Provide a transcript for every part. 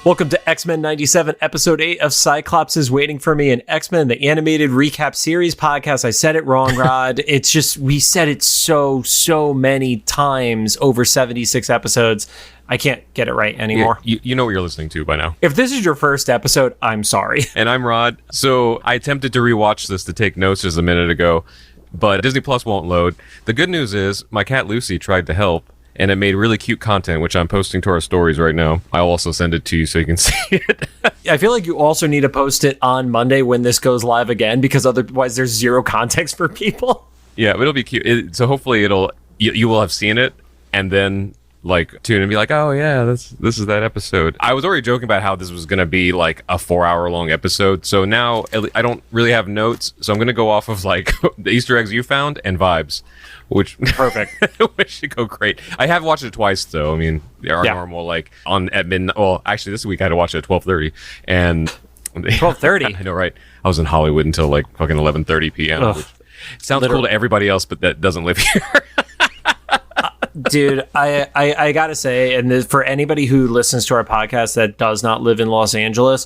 Welcome to X-Men 97, Episode 8 of Cyclops is Waiting for Me, an X-Men, the animated recap series podcast. I said it wrong, Rod. It's just, we said it so many times over 76 episodes. I can't get it right anymore. You know what you're listening to by now. If this is your first episode, I'm sorry. And I'm Rod. So I attempted to rewatch this to take notes just a minute ago, but Disney Plus won't load. The good news is my cat Lucy tried to help, and it made really cute content, which I'm posting to our stories right now. I'll also send it to you so you can see it. I feel like you also need to post it on Monday when this goes live again, because otherwise there's zero context for people. Yeah, but it'll be cute. So hopefully you will have seen it, and then tune in and be like, oh yeah, this is that episode. I was already joking about how this was going to be like a 4-hour long episode. So now I don't really have notes. So I'm going to go off of the Easter eggs you found and vibes, which perfect. which should go great. I have watched it twice though. I mean, our normal on at midnight. Well, actually this week I had to watch it at 12:30 and 12:30. I know, right? I was in Hollywood until fucking 11:30 p.m. Which sounds cool to everybody else, but that doesn't live here. Dude, I gotta say, and for anybody who listens to our podcast that does not live in Los Angeles,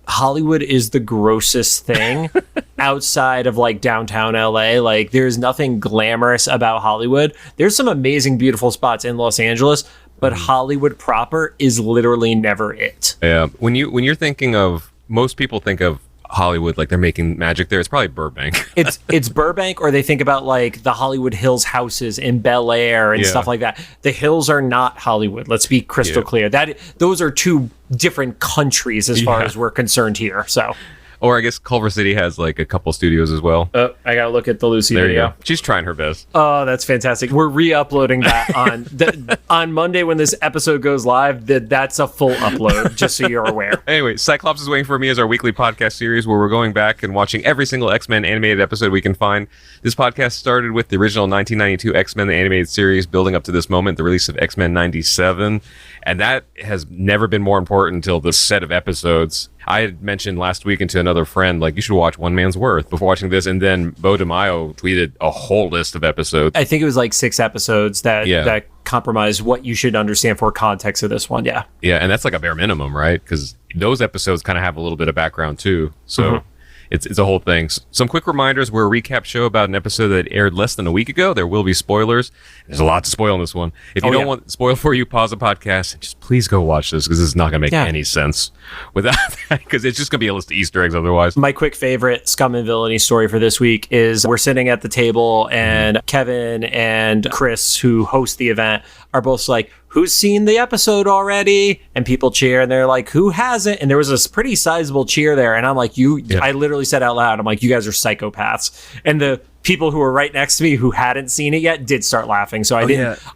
Hollywood is the grossest thing outside of downtown LA. There's nothing glamorous about Hollywood. There's some amazing, beautiful spots in Los Angeles, but Hollywood proper is literally never it. Yeah, when you're thinking of, most people think of Hollywood they're making magic there. It's probably Burbank. it's Burbank, or they think about the Hollywood Hills houses in Bel Air and stuff like that. The hills are not Hollywood. Let's be crystal clear. Those are two different countries as far as we're concerned here. So, or I guess Culver City has a couple studios as well. I gotta look at the Lucy there video. You go. She's trying her best. Oh, that's fantastic. We're re-uploading that on Monday when this episode goes live. That's a full upload, just so you're aware. Anyway, Cyclops is Waiting for Me is our weekly podcast series where we're going back and watching every single X-Men animated episode we can find. This podcast started with the original 1992 X-Men the animated series, building up to this moment, the release of X-Men 97, and that has never been more important until this set of episodes. I had mentioned last week to another friend, you should watch One Man's Worth before watching this. And then Bo DeMaio tweeted a whole list of episodes. I think it was 6 episodes that compromise what you should understand for context of this one. Yeah. Yeah. And that's a bare minimum, right? Because those episodes kind of have a little bit of background too. So it's a whole thing. Some quick reminders. We're a recap show about an episode that aired less than a week ago. There will be spoilers. There's a lot to spoil in this one. If you don't want spoil for you, pause the podcast and just please go watch this, because this is not going to make any sense without that, because it's just going to be a list of Easter eggs otherwise. My quick favorite scum and villainy story for this week is we're sitting at the table and Kevin and Chris, who host the event, are both who's seen the episode already? And people cheer, and they're like, who hasn't? And there was a pretty sizable cheer there. And I'm like, I literally said out loud, I'm like, you guys are psychopaths. And the people who were right next to me who hadn't seen it yet did start laughing. So I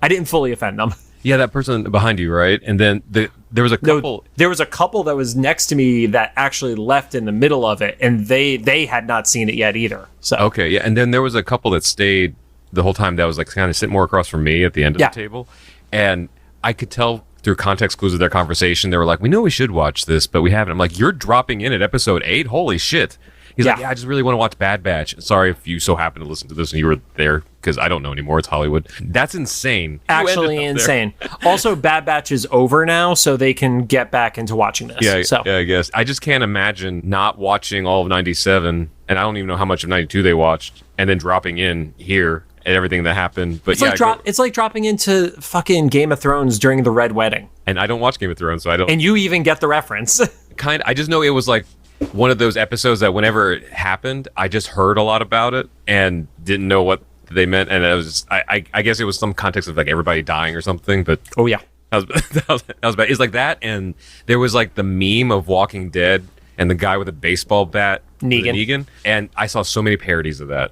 didn't fully offend them. Yeah, that person behind you, right? And then there was a couple. No, there was a couple that was next to me that actually left in the middle of it, and they had not seen it yet either. So okay, yeah. And then there was a couple that stayed the whole time that was kind of sitting more across from me at the end of the table. And I could tell through context clues of their conversation, they were like, we know we should watch this, but we haven't. I'm like, you're dropping in at episode 8? Holy shit. He's like, I just really want to watch Bad Batch. Sorry if you so happen to listen to this and you were there, because I don't know anymore. It's Hollywood. That's insane. Actually insane. Also, Bad Batch is over now, so they can get back into watching this. Yeah, I guess. I just can't imagine not watching all of 97, and I don't even know how much of 92 they watched, and then dropping in here and everything that happened. But it's like dropping into fucking Game of Thrones during the Red Wedding. And I don't watch Game of Thrones, so I don't. And you even get the reference. I just know it was one of those episodes that whenever it happened, I just heard a lot about it and didn't know what they meant. And it was I guess it was some context of everybody dying or something. But oh yeah, that was bad. It's like that, and there was the meme of Walking Dead and the guy with a baseball bat, Negan, and I saw so many parodies of that.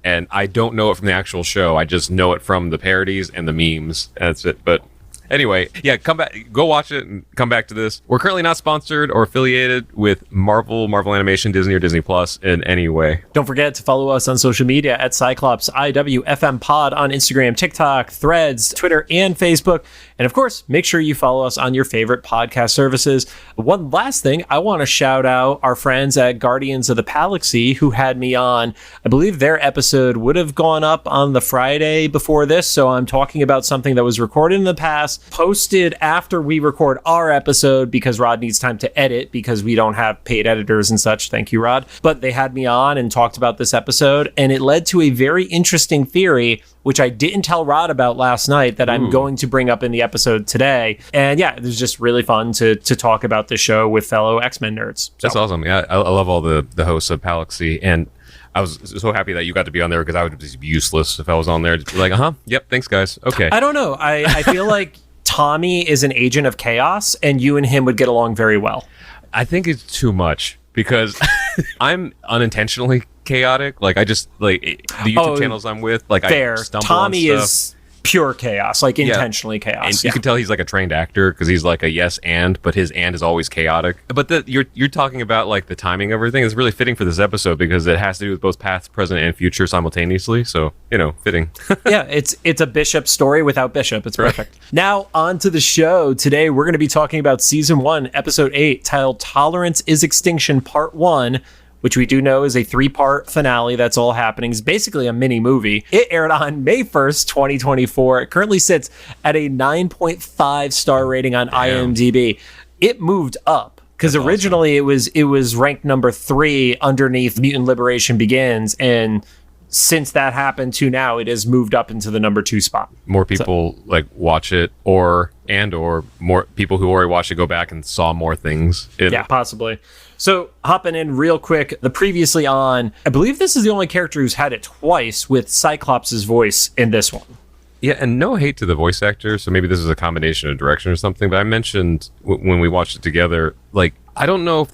And I don't know it from the actual show. I just know it from the parodies and the memes. That's it. But anyway, come back, go watch it and come back to this. We're currently not sponsored or affiliated with Marvel Animation, Disney, or Disney Plus in any way. Don't forget to follow us on social media at Cyclops IWFM Pod on Instagram, TikTok, Threads, Twitter, and Facebook. And of course, make sure you follow us on your favorite podcast services. One last thing, I want to shout out our friends at Guardians of the Galaxy who had me on. I believe their episode would have gone up on the Friday before this, so I'm talking about something that was recorded in the past posted after we record our episode because Rod needs time to edit because we don't have paid editors and such. Thank you, Rod. But they had me on and talked about this episode, and it led to a very interesting theory, which I didn't tell Rod about last night, that I'm going to bring up in the episode today. And yeah, it was just really fun to talk about the show with fellow X-Men nerds. That's awesome. Yeah, I love all the hosts of Palaxy, and I was so happy that you got to be on there because I would be useless if I was on there. Just be like, yep, thanks, guys. Okay. I don't know. I feel like Tommy is an agent of chaos, and you and him would get along very well. I think it's too much because I'm unintentionally chaotic. Like, I just, like, the YouTube channels I'm with, like, fair. I stumble Tommy on stuff. is pure chaos, like intentionally chaos. And you can tell he's like a trained actor because he's like a yes but his and is always chaotic. But you're talking about like the timing of everything is really fitting for this episode because it has to do with both past, present, and future simultaneously. So, fitting. Yeah, it's a Bishop story without Bishop. It's perfect. Right. Now on to the show. Today we're going to be talking about season 1, episode 8, titled Tolerance is Extinction Part 1, which we do know is a 3-part finale that's all happening. It's basically a mini movie. It aired on May 1st, 2024. It currently sits at a 9.5 star rating on IMDb. It moved up because originally it was ranked number 3 underneath Mutant Liberation Begins, and since that happened to now, it has moved up into the number 2 spot. More people like watch it, or more people who already watched it go back and saw more things. Yeah, possibly. So hopping in real quick, the previously on, I believe this is the only character who's had it twice with Cyclops' voice in this one. Yeah, and no hate to the voice actor, so maybe this is a combination of direction or something, but I mentioned when we watched it together, like, I don't know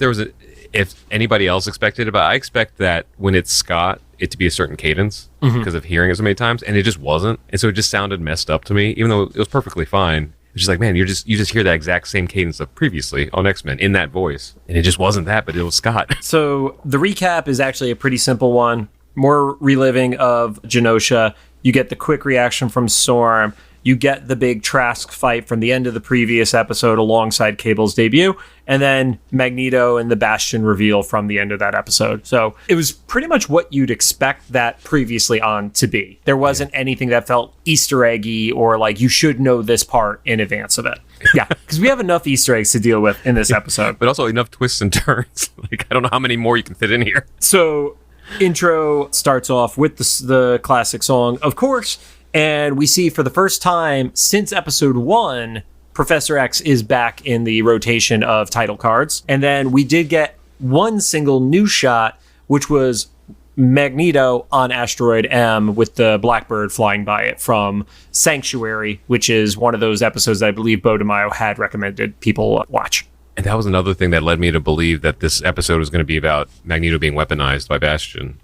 if anybody else expected it, but I expect that when it's Scott, it to be a certain cadence because of hearing it so many times, and it just wasn't. And so it just sounded messed up to me, even though it was perfectly fine. It's just like, man, you just hear that exact same cadence of previously on X-Men in that voice. And it just wasn't that, but it was Scott. So the recap is actually a pretty simple one. More reliving of Genosha. You get the quick reaction from Storm. You get the big Trask fight from the end of the previous episode alongside Cable's debut. And then Magneto and the Bastion reveal from the end of that episode. So it was pretty much what you'd expect that previously on to be. There wasn't anything that felt Easter eggy or like you should know this part in advance of it. Yeah, because we have enough Easter eggs to deal with in this episode. But also enough twists and turns. Like, I don't know how many more you can fit in here. So intro starts off with the classic song, of course. And we see for the first time since episode 1, Professor X is back in the rotation of title cards. And then we did get one single new shot, which was Magneto on Asteroid M with the Blackbird flying by it from Sanctuary, which is one of those episodes that I believe Bo DeMaio had recommended people watch. And that was another thing that led me to believe that this episode was going to be about Magneto being weaponized by Bastion.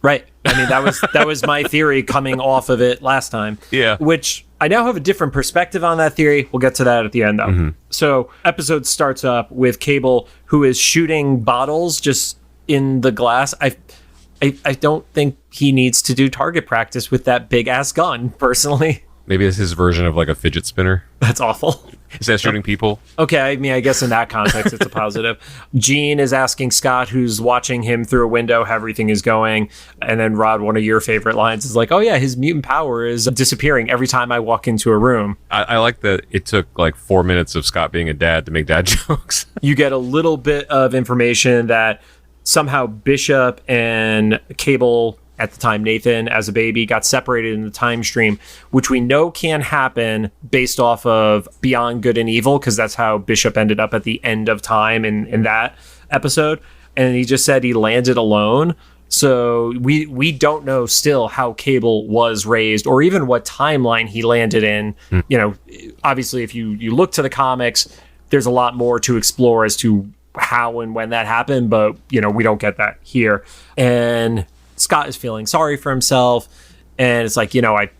Right. I mean, that was my theory coming off of it last time. Yeah. Which I now have a different perspective on that theory. We'll get to that at the end, though. Mm-hmm. So episode starts up with Cable, who is shooting bottles just in the glass. I don't think he needs to do target practice with that big ass gun, personally. Maybe it's his version of like a fidget spinner. That's awful. Instead of shooting people. Okay, I mean, I guess in that context, it's a positive. Jean is asking Scott, who's watching him through a window, how everything is going. And then Rod, one of your favorite lines is like, oh yeah, his mutant power is disappearing every time I walk into a room. I like that it took like 4 minutes of Scott being a dad to make dad jokes. You get a little bit of information that somehow Bishop and Cable, at the time Nathan as a baby, got separated in the time stream, which we know can happen based off of Beyond Good and Evil, because that's how Bishop ended up at the end of time in that episode. And he just said he landed alone. So we don't know still how Cable was raised or even what timeline he landed in. You know, obviously, if you look to the comics, there's a lot more to explore as to how and when that happened. But, you know, we don't get that here. And Scott is feeling sorry for himself, and it's like, you know, I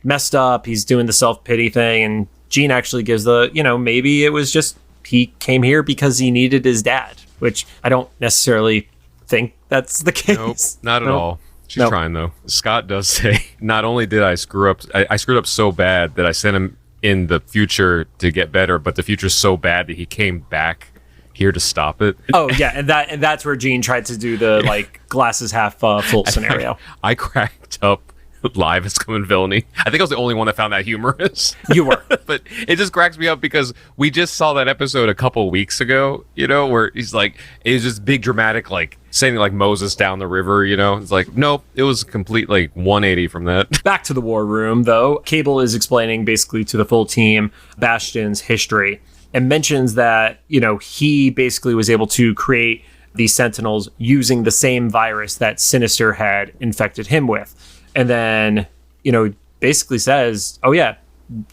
messed up. He's doing the self-pity thing, and Jean actually gives the, you know, maybe it was just he came here because he needed his dad, which I don't necessarily think that's the case. Nope, not at all. She's trying, though. Scott does say, not only did I screw up, I screwed up so bad that I sent him in the future to get better, but the future's so bad that he came back here to stop it. Oh yeah, and that's where Jean tried to do the like glasses half full scenario. I cracked up live as Common Villainy. I think I was the only one that found that humorous. You were. But it just cracks me up because we just saw that episode a couple weeks ago, where he's like, it was just big dramatic, like saying like Moses down the river, It's like, nope, it was complete like 180 from that. Back to the war room, though. Cable is explaining basically to the full team Bastion's history and mentions that, he basically was able to create these Sentinels using the same virus that Sinister had infected him with. And then, basically says, oh yeah,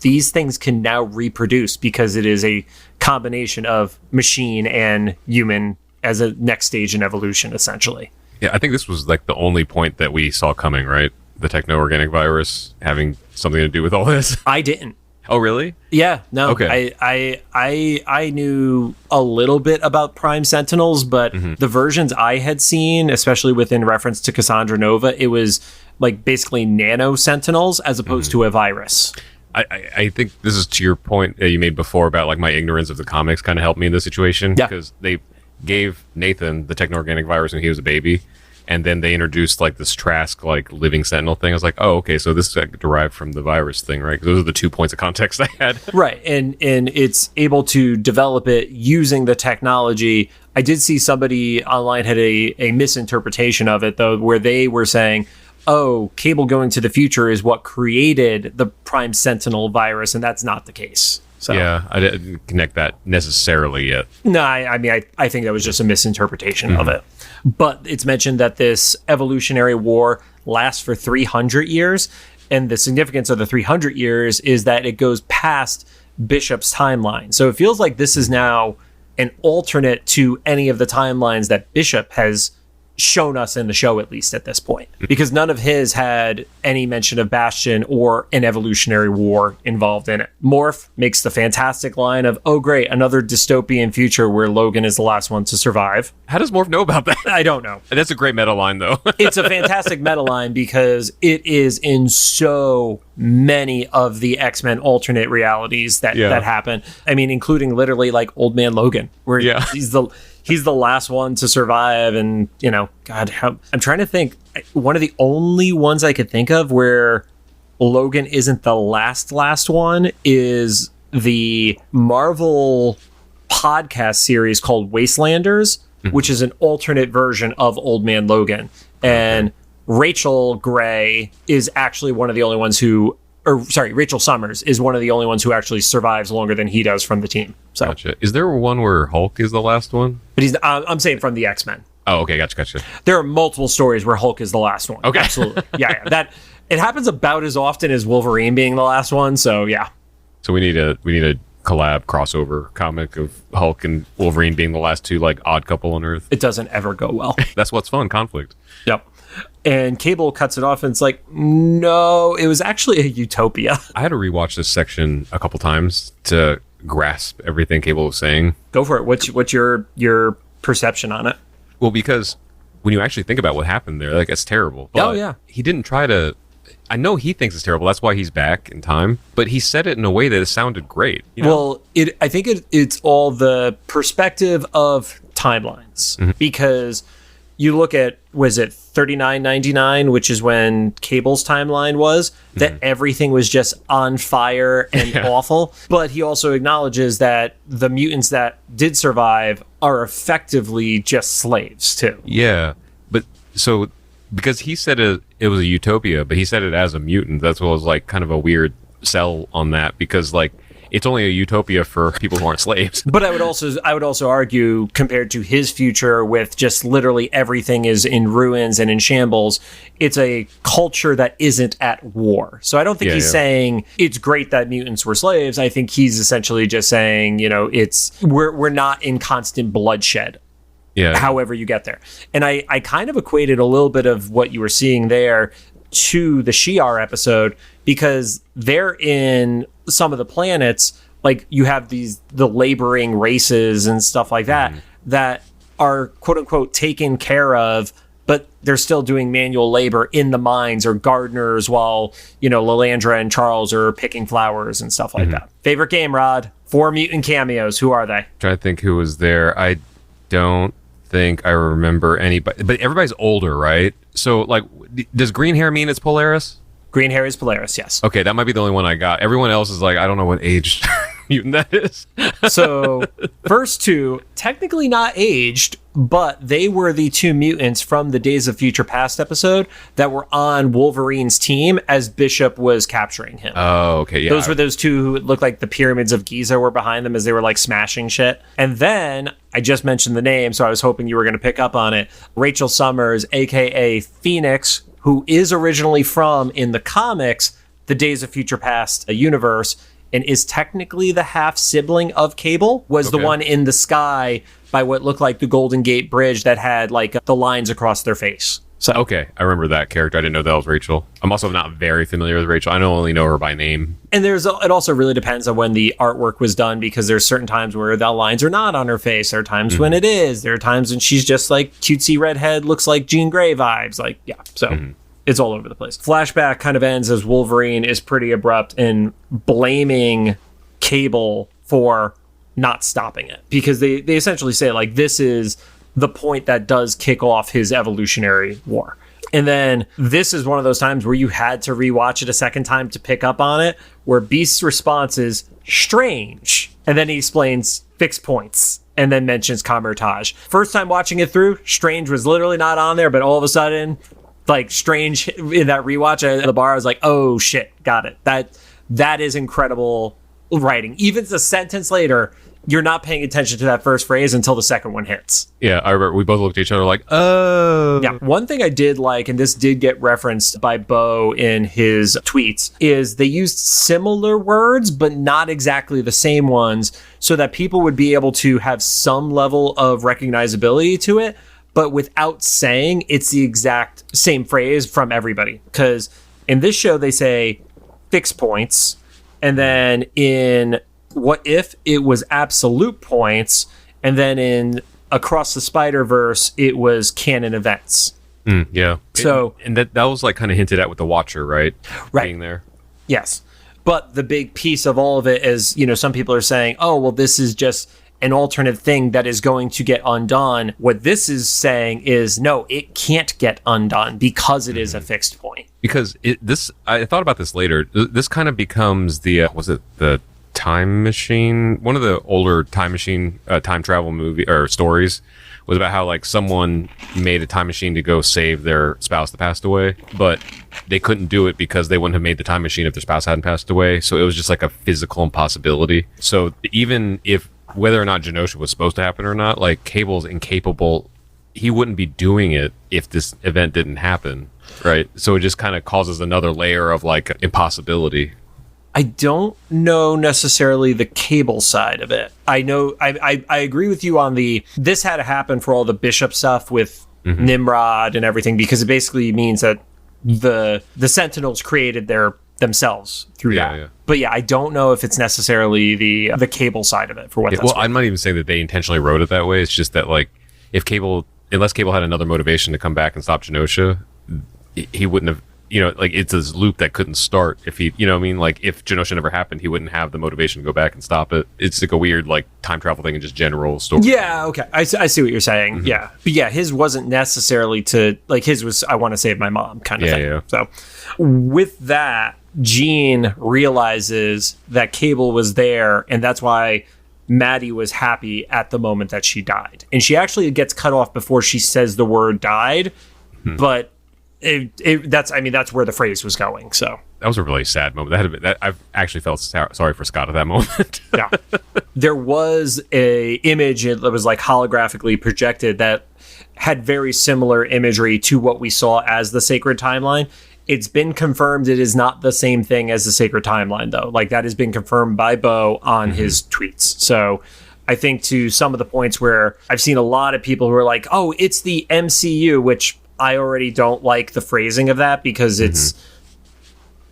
these things can now reproduce because it is a combination of machine and human as a next stage in evolution, essentially. Yeah, I think this was like the only point that we saw coming, right? The techno-organic virus having something to do with all this. I didn't. Oh, really? Yeah, no. Okay. I knew a little bit about Prime Sentinels, but the versions I had seen, especially within reference to Cassandra Nova, it was like basically nano Sentinels as opposed to a virus. I think this is to your point that you made before about like my ignorance of the comics kind of helped me in this situation. Yeah. Because they gave Nathan the techno-organic virus when he was a baby. And then they introduced like this Trask like living sentinel thing. I was like, oh, okay, so this is like, derived from the virus thing, right? 'Cause those are the 2 points of context I had. Right, and it's able to develop it using the technology. I did see somebody online had a misinterpretation of it, though, where they were saying, oh, Cable going to the future is what created the Prime Sentinel virus, and that's not the case. So, yeah, I didn't connect that necessarily yet. No, I mean, I think that was just a misinterpretation of it. But it's mentioned that this evolutionary war lasts for 300 years. And the significance of the 300 years is that it goes past Bishop's timeline. So it feels like this is now an alternate to any of the timelines that Bishop has shown us in the show, at least at this point, because none of his had any mention of Bastion or an evolutionary war involved in it. Morph makes the fantastic line of, oh great, another dystopian future where Logan is the last one to survive. How does Morph know about that? I don't know. That's a great meta line, though. It's a fantastic meta line because it is in so many of the X-Men alternate realities that happen. I mean, including literally like Old Man Logan, where he's the last one to survive. And, God, I'm trying to think. One of the only ones I could think of where Logan isn't the last one is the Marvel podcast series called Wastelanders, which is an alternate version of Old Man Logan. And Rachel Gray is actually one of the only ones Rachel Summers is one of the only ones who actually survives longer than he does from the team. So, gotcha. Is there one where Hulk is the last one? But I'm saying from the X-Men. Oh, okay, gotcha. There are multiple stories where Hulk is the last one. Okay, absolutely, yeah. That it happens about as often as Wolverine being the last one. So yeah. So we need a collab crossover comic of Hulk and Wolverine being the last two like odd couple on Earth. It doesn't ever go well. That's what's fun, conflict. Yep. And Cable cuts it off and it's like, no, it was actually a utopia. I had to rewatch this section a couple times to grasp everything Cable was saying. Go for it. What's your perception on it? Well, because when you actually think about what happened there, like, it's terrible. But yeah. He didn't try to... I know he thinks it's terrible. That's why he's back in time. But he said it in a way that it sounded great. Well, I think it's all the perspective of timelines. Because you look at, was it 3999, which is when Cable's timeline was, that everything was just on fire and awful. But he also acknowledges that the mutants that did survive are effectively just slaves, too. Yeah. But so, because he said it was a utopia, but he said it as a mutant. That's what was like kind of a weird sell on that, because like, it's only a utopia for people who aren't slaves. But I would also argue, compared to his future with just literally everything is in ruins and in shambles, it's a culture that isn't at war. So I don't think he's saying it's great that mutants were slaves. I think he's essentially just saying, we're not in constant bloodshed. Yeah. However you get there. And I kind of equated a little bit of what you were seeing there to the Shi'ar episode, because they're in some of the planets, like you have the laboring races and stuff like that that are quote unquote taken care of, but they're still doing manual labor in the mines or gardeners while, Lilandra and Charles are picking flowers and stuff like that. Favorite game, Rod? 4 mutant cameos. Who are they? Trying to think who was there. I don't think I remember anybody, but everybody's older, right? So like, does green hair mean it's Polaris? Green hair is Polaris, yes. Okay, that might be the only one I got. Everyone else is like, I don't know what age mutant that is. So, first two, technically not aged, but they were the two mutants from the Days of Future Past episode that were on Wolverine's team as Bishop was capturing him. Oh, okay, yeah. Those were those two who looked like the pyramids of Giza were behind them as they were like smashing shit. And then, I just mentioned the name, so I was hoping you were going to pick up on it. Rachel Summers, aka Phoenix, who is originally from, in the comics, the Days of Future Past universe, and is technically the half-sibling of Cable, was the one in the sky by what looked like the Golden Gate Bridge that had, like, the lines across their face. So okay, I remember that character. I didn't know that was Rachel. I'm also not very familiar with Rachel. I only know her by name. And it also really depends on when the artwork was done, because there's certain times where the lines are not on her face. There are times when it is. There are times when she's just like cutesy redhead, looks like Jean Grey vibes. Like, yeah, so it's all over the place. Flashback kind of ends as Wolverine is pretty abrupt in blaming Cable for not stopping it, because they essentially say, like, this is the point that does kick off his evolutionary war. And then this is one of those times where you had to rewatch it a second time to pick up on it, where Beast's response is strange. And then he explains fixed points and then mentions Camertage. First time watching it through, Strange was literally not on there, but all of a sudden, like, Strange in that rewatch at the bar, I was like, oh shit, got it. That is incredible writing. Even a sentence later, you're not paying attention to that first phrase until the second one hits. Yeah, I remember we both looked at each other like, oh. Yeah, one thing I did like, and this did get referenced by Bo in his tweets, is they used similar words, but not exactly the same ones, so that people would be able to have some level of recognizability to it, but without saying it's the exact same phrase from everybody. Because in this show, they say fixed points, and then in What If, it was absolute points, and then in Across the Spider-Verse, it was canon events. Yeah. So, and that was like kind of hinted at with the Watcher, right? Right. Being there. Yes. But the big piece of all of it is, you know, some people are saying, oh, well, this is just an alternate thing that is going to get undone. What this is saying is, no, it can't get undone because it is a fixed point. Because I thought about this later. This kind of becomes the, was it the Time Machine? One of the older Time Machine time travel movie or stories was about how, like, someone made a time machine to go save their spouse that passed away, but they couldn't do it because they wouldn't have made the time machine if their spouse hadn't passed away. So it was just like a physical impossibility. So even if whether or not Genosha was supposed to happen or not, like, Cable's incapable. He wouldn't be doing it if this event didn't happen, right? So it just kind of causes another layer of, like, impossibility. I don't know necessarily the Cable side of it. I know I agree with you on this had to happen for all the Bishop stuff with Nimrod and everything, because it basically means that the Sentinels created themselves through that. Yeah. But yeah, I don't know if it's necessarily the Cable side of it for what that's I'm not even saying that they intentionally wrote it that way. It's just that, like, unless Cable had another motivation to come back and stop Genosha, he wouldn't have. You know, like, it's this loop that couldn't start if he, you know what I mean? Like, if Genosha never happened, he wouldn't have the motivation to go back and stop it. It's like a weird, like, time travel thing and just general story. Yeah, okay. I see what you're saying. Yeah. But yeah, his wasn't necessarily his was, I want to save my mom kind of thing. Yeah. So with that, Jean realizes that Cable was there, and that's why Maddie was happy at the moment that she died. And she actually gets cut off before she says the word died, but that's where the phrase was going. So that was a really sad moment. I've actually felt sorry for Scott at that moment. Yeah, there was a image that was like holographically projected that had very similar imagery to what we saw as the Sacred Timeline. It's been confirmed it is not the same thing as the Sacred Timeline, though. Like, that has been confirmed by Bo on his tweets. So I think to some of the points where I've seen a lot of people who are like, oh, it's the MCU, which I already don't like the phrasing of that, because it's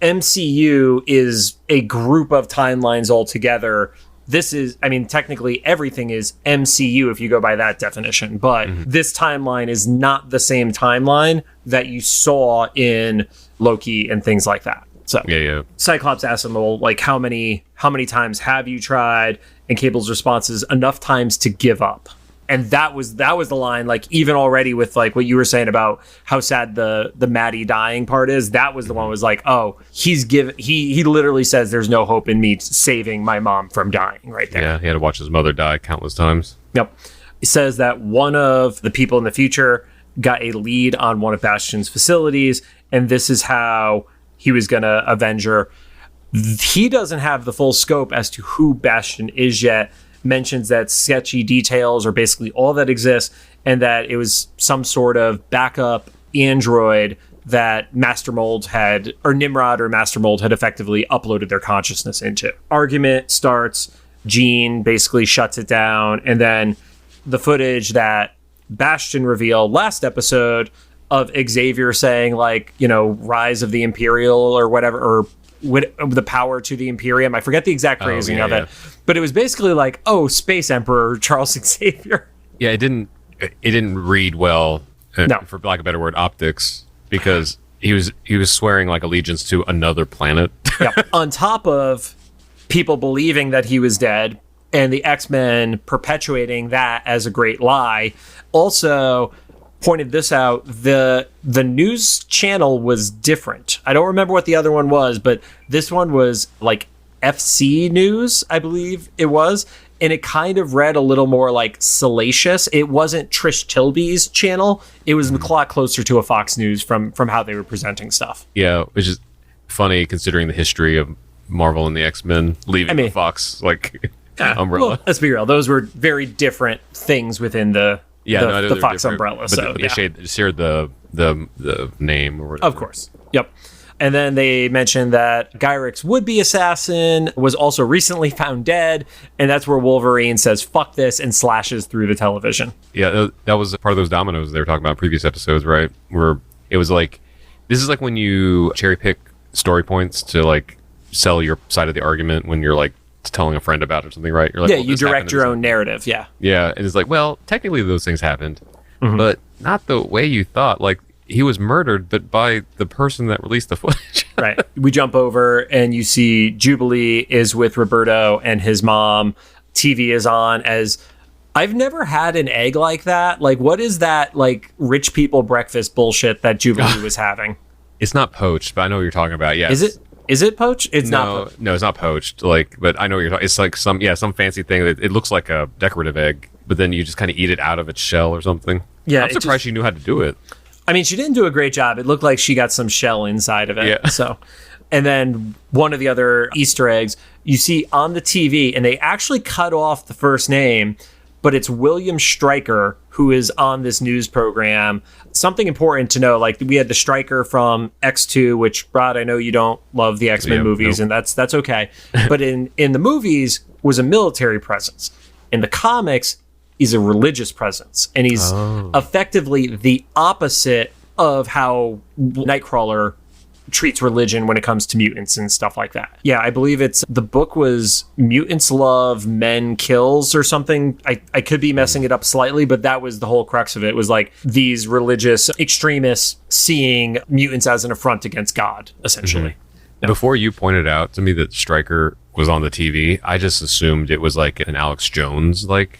MCU is a group of timelines altogether. This is, I mean, technically everything is MCU if you go by that definition, but this timeline is not the same timeline that you saw in Loki and things like that. So yeah. Cyclops asked him, well, like, how many times have you tried? And Cable's response is enough times to give up. And that was the line, like, even already with like what you were saying about how sad the Maddie dying part is, that was the one was like, oh, he literally says there's no hope in me saving my mom from dying right there. Yeah, he had to watch his mother die countless times. Yep. He says that one of the people in the future got a lead on one of Bastion's facilities, and this is how he was going to avenge her. He doesn't have the full scope as to who Bastion is yet. Mentions that sketchy details are basically all that exists, and that it was some sort of backup android that Master Mold had, or Nimrod or Master Mold had effectively uploaded their consciousness into. Argument starts, Jean basically shuts it down, and then the footage that Bastion revealed last episode of Xavier saying, like, you know, rise of the Imperial or whatever, or with the power to the Imperium. I forget the exact phrasing of it, but it was basically like, oh, Space Emperor Charles Xavier. Yeah, it didn't read well, No. for lack of a better word, optics, because he was swearing like allegiance to another planet. Yep. On top of people believing that he was dead and the X-Men perpetuating that as a great lie, also pointed this out, the news channel was different. I don't remember what the other one was, but this one was like FC News, I believe it was, and it kind of read a little more like salacious. It wasn't Trish Tilby's channel. It was a lot closer to a Fox News from how they were presenting stuff. Yeah, which is funny considering the history of Marvel and the X-Men leaving the Fox umbrella. Well, let's be real; those were very different things within the Fox different, umbrella. So they shared the name or whatever. Of course. Yep. And then they mentioned that Gyric's would-be assassin was also recently found dead, and that's where Wolverine says, fuck this, and slashes through the television. Yeah, that was part of those dominoes they were talking about in previous episodes, right? Where it was like, this is like when you cherry pick story points to like sell your side of the argument when you're like telling a friend about it or something, right? You're like, yeah, you direct your own narrative, yeah. Yeah, and it's like, well, technically those things happened, but not the way you thought. Like, he was murdered, but by the person that released the footage. Right. We jump over and you see Jubilee is with Roberto and his mom. TV is on. As I've never had an egg like that. Like, what is that, like, rich people breakfast bullshit that Jubilee was having? It's not poached, but I know what you're talking about. Yeah. Is it poached? It's not poached. No, it's not poached. Like, but I know what you're talking. It's like some fancy thing that it looks like a decorative egg, but then you just kind of eat it out of its shell or something. Yeah. I'm surprised she knew how to do it. I mean, she didn't do a great job. It looked like she got some shell inside of it. Yeah. So, and then one of the other Easter eggs you see on the TV, and they actually cut off the first name, but it's William Stryker, who is on this news program. Something important to know, like, we had the Stryker from X2, which, Rod, I know you don't love the X-Men movies, and that's okay. But in the movies was a military presence. In the comics, he's a religious presence, and he's effectively the opposite of how Nightcrawler treats religion when it comes to mutants and stuff like that. Yeah, I believe the book was Mutants Love, Men Kills or something. I could be messing it up slightly, but that was the whole crux of it, was like these religious extremists seeing mutants as an affront against God, essentially. Mm-hmm. No. Before you pointed out to me that Stryker was on the TV, I just assumed it was like an Alex Jones, like,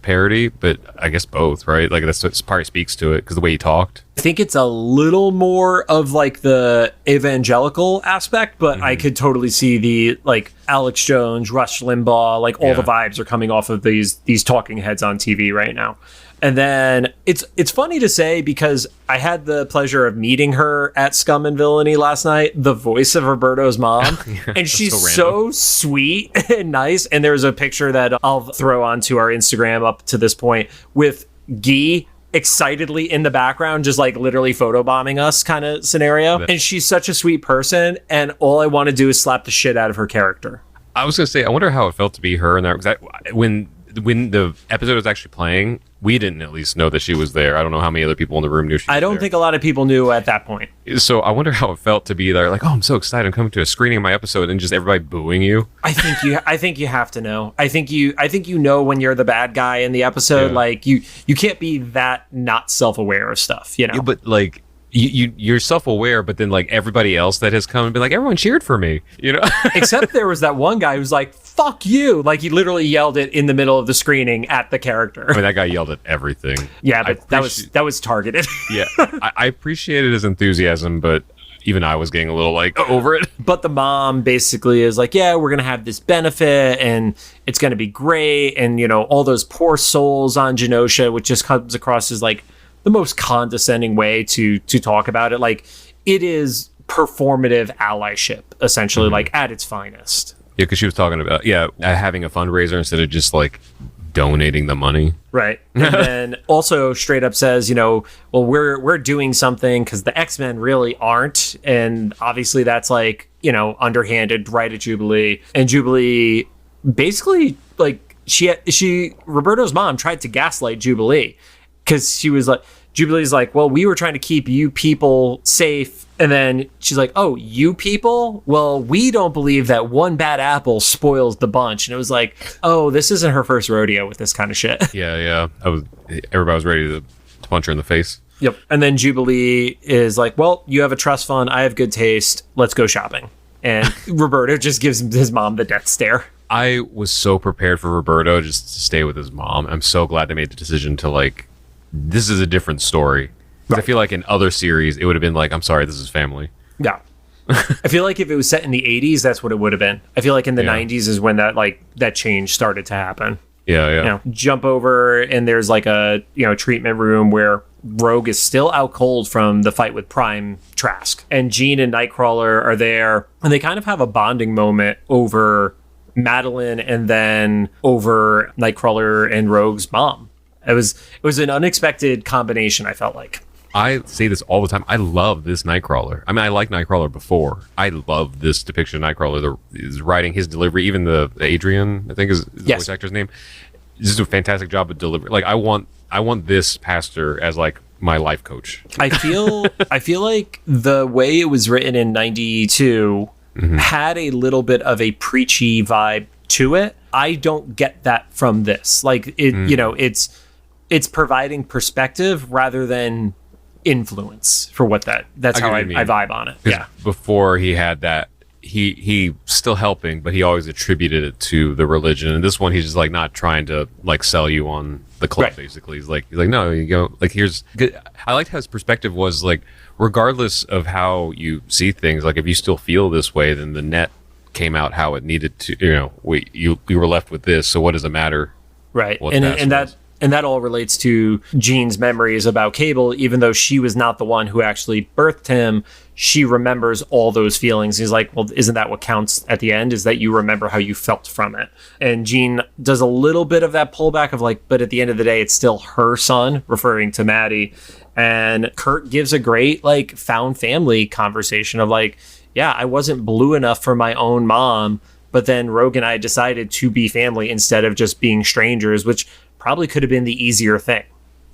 parody, but I guess both, right? Like, that's what probably speaks to it because the way he talked. I think it's a little more of like the evangelical aspect, but I could totally see the like Alex Jones, Rush Limbaugh, like all the vibes are coming off of these talking heads on TV right now. And then it's funny to say because I had the pleasure of meeting her at Scum and Villainy last night, the voice of Roberto's mom. And she's so sweet and nice. And there's a picture that I'll throw onto our Instagram up to this point with Guy excitedly in the background, just like literally photobombing us kind of scenario. And she's such a sweet person. And all I want to do is slap the shit out of her character. I was going to say, I wonder how it felt to be her in there. Because when the episode was actually playing, we didn't at least know that she was there. I don't know how many other people in the room knew she was there. I don't think a lot of people knew at that point. So I wonder how it felt to be there. Like, oh, I'm so excited. I'm coming to a screening of my episode and just everybody booing you. I think you have to know. I think you know when you're the bad guy in the episode. Yeah. Like, you can't be that not self-aware of stuff, you know? Yeah, but like, you're self-aware, but then like everybody else that has come and been like, everyone cheered for me, you know. Except there was that one guy who's like, fuck you, like he literally yelled it in the middle of the screening at the character. I mean, that guy yelled at everything. Yeah, but that was targeted. Yeah, I appreciated his enthusiasm, but even I was getting a little like over it. But the mom basically is like, yeah, we're gonna have this benefit and it's gonna be great, and you know, all those poor souls on Genosha, which just comes across as like the most condescending way to talk about it. Like, it is performative allyship, essentially, like at its finest. Yeah, because she was talking about having a fundraiser instead of just like donating the money. Right. And then also straight up says, you know, well, we're doing something because the X-Men really aren't. And obviously that's like, you know, underhanded right at Jubilee. And Jubilee basically, like, Roberto's mom tried to gaslight Jubilee because she was like, Jubilee's like, well, we were trying to keep you people safe. And then she's like, oh, you people? Well, we don't believe that one bad apple spoils the bunch. And it was like, oh, this isn't her first rodeo with this kind of shit. Yeah. Everybody was ready to punch her in the face. Yep. And then Jubilee is like, well, you have a trust fund. I have good taste. Let's go shopping. And Roberto just gives his mom the death stare. I was so prepared for Roberto just to stay with his mom. I'm so glad they made the decision to like, this is a different story. Right. I feel like in other series, it would have been like, I'm sorry, this is family. Yeah. I feel like if it was set in the 80s, that's what it would have been. I feel like in the 90s is when that change started to happen. Yeah. You know, jump over and there's like a, you know, treatment room where Rogue is still out cold from the fight with Prime Trask. And Jean and Nightcrawler are there. And they kind of have a bonding moment over Madeline and then over Nightcrawler and Rogue's mom. It was an unexpected combination, I felt like. I say this all the time. I love this Nightcrawler. I mean, I liked Nightcrawler before. I love this depiction of Nightcrawler. His writing, his delivery, even the Adrian, I think is the voice actor's name. This is a fantastic job of delivery. Like, I want this pastor as like my life coach. I feel like the way it was written in 92 had a little bit of a preachy vibe to it. I don't get that from this. Like, it, you know, it's providing perspective rather than influence for what that's how I vibe on it. Yeah. Before he had that, he still helping, but he always attributed it to the religion. And this one, he's just like not trying to like sell you on the club. Right. Basically, he's like, no, you go like here's. I liked how his perspective was like, regardless of how you see things, like if you still feel this way, then the net came out how it needed to. You know, we were left with this. So what does it matter? Right. And that all relates to Jean's memories about Cable. Even though she was not the one who actually birthed him, she remembers all those feelings. He's like, well, isn't that what counts at the end? Is that you remember how you felt from it? And Jean does a little bit of that pullback of like, but at the end of the day, it's still her son, referring to Maddie. And Kurt gives a great like found family conversation of like, yeah, I wasn't blue enough for my own mom, but then Rogue and I decided to be family instead of just being strangers, which probably could have been the easier thing.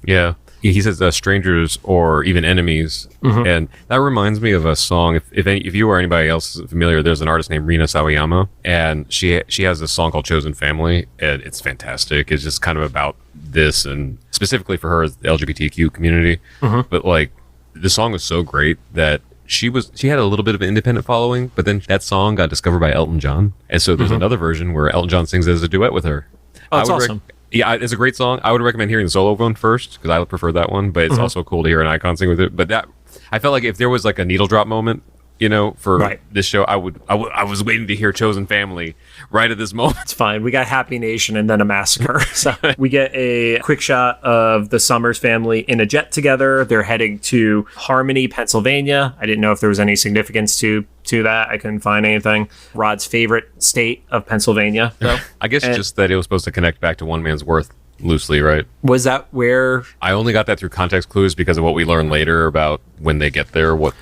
Yeah. He says strangers or even enemies. And that reminds me of a song. If you or anybody else is familiar, there's an artist named Rina Sawayama, and she has this song called Chosen Family, and it's fantastic. It's just kind of about this, and specifically for her, the LGBTQ community. But like, the song was so great that she had a little bit of an independent following, but then that song got discovered by Elton John. And so there's another version where Elton John sings as a duet with her. Oh, that's awesome. Yeah, it's a great song. I would recommend hearing the solo one first because I prefer that one, but it's also cool to hear an icon sing with it. But that, I felt like if there was like a needle drop moment, you know, for this show, I was waiting to hear Chosen Family right at this moment. It's fine. We got Happy Nation and then a massacre. So we get a quick shot of the Summers family in a jet together. They're heading to Harmony, Pennsylvania. I didn't know if there was any significance to that. I couldn't find anything. Rod's favorite state of Pennsylvania, though. I guess just that it was supposed to connect back to One Man's Worth loosely, right? Was that where? I only got that through context clues because of what we learned later about when they get there, what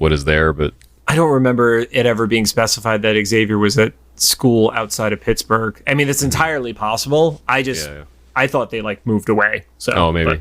is there, but I don't remember it ever being specified that Xavier was at school outside of Pittsburgh. I mean, it's entirely possible. I thought they like moved away. So maybe.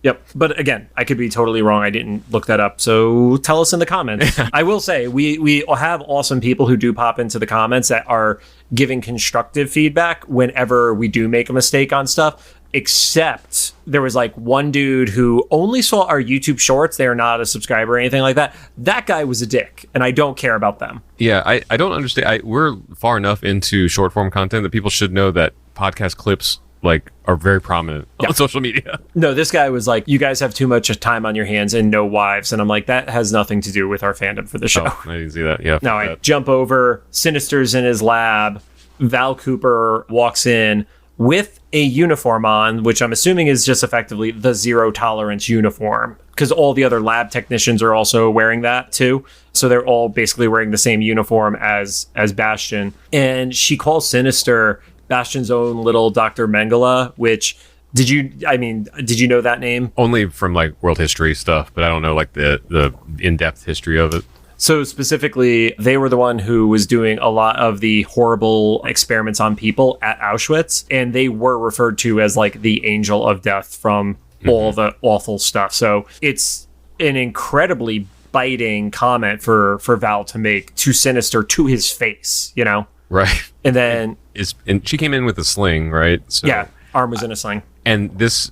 Yep. But again, I could be totally wrong. I didn't look that up. So tell us in the comments. I will say we have awesome people who do pop into the comments that are giving constructive feedback whenever we do make a mistake on stuff. except there was like one dude who only saw our YouTube shorts. They are not a subscriber or anything like that. That guy was a dick, and I don't care about them. Yeah, I don't understand. We're far enough into short form content that people should know that podcast clips like are very prominent on social media. No, this guy was like, you guys have too much time on your hands and no wives. And I'm like, that has nothing to do with our fandom for the show. Oh, I didn't see that. Yeah. Now I jump over. Sinister's in his lab. Val Cooper walks in with a uniform on, which I'm assuming is just effectively the zero tolerance uniform, because all the other lab technicians are also wearing that too. So they're all basically wearing the same uniform as Bastion. And she calls Sinister Bastion's own little Dr. Mengele, which did you know that name? Only from like world history stuff, but I don't know like the in-depth history of it. So specifically, they were the one who was doing a lot of the horrible experiments on people at Auschwitz, and they were referred to as like the angel of death from all the awful stuff. So it's an incredibly biting comment for Val to make to Sinister to his face, you know? Right. And then and she came in with a sling, right? So, yeah, arm was in a sling. And this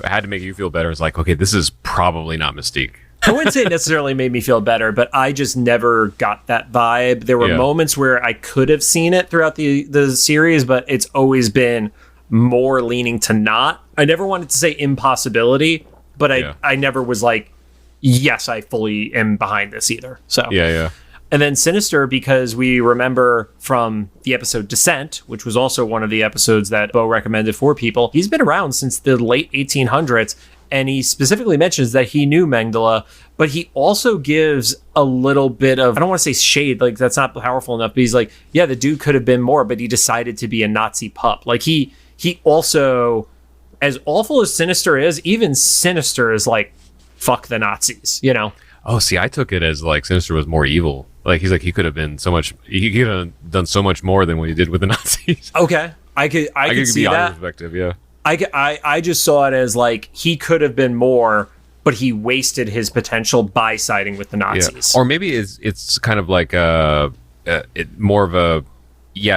had to make you feel better. It's like, okay, this is probably not Mystique. I wouldn't say it necessarily made me feel better, but I just never got that vibe. There were moments where I could have seen it throughout the series, but it's always been more leaning to not. I never wanted to say impossibility, but I never was like, yes, I fully am behind this either. So yeah. And then Sinister, because we remember from the episode Descent, which was also one of the episodes that Bo recommended for people, he's been around since the late 1800s. And he specifically mentions that he knew Mengele, but he also gives a little bit of, I don't want to say shade, like that's not powerful enough, but he's like, yeah, the dude could have been more, but he decided to be a Nazi pup. Like he also, as awful as Sinister is, even Sinister is like, fuck the Nazis, you know? Oh, see, I took it as like Sinister was more evil. Like he could have been so much, he could have done so much more than what he did with the Nazis. Okay. I could see that. Perspective, yeah. I just saw it as like he could have been more, but he wasted his potential by siding with the Nazis. Yeah. Or maybe it's kind of like more of a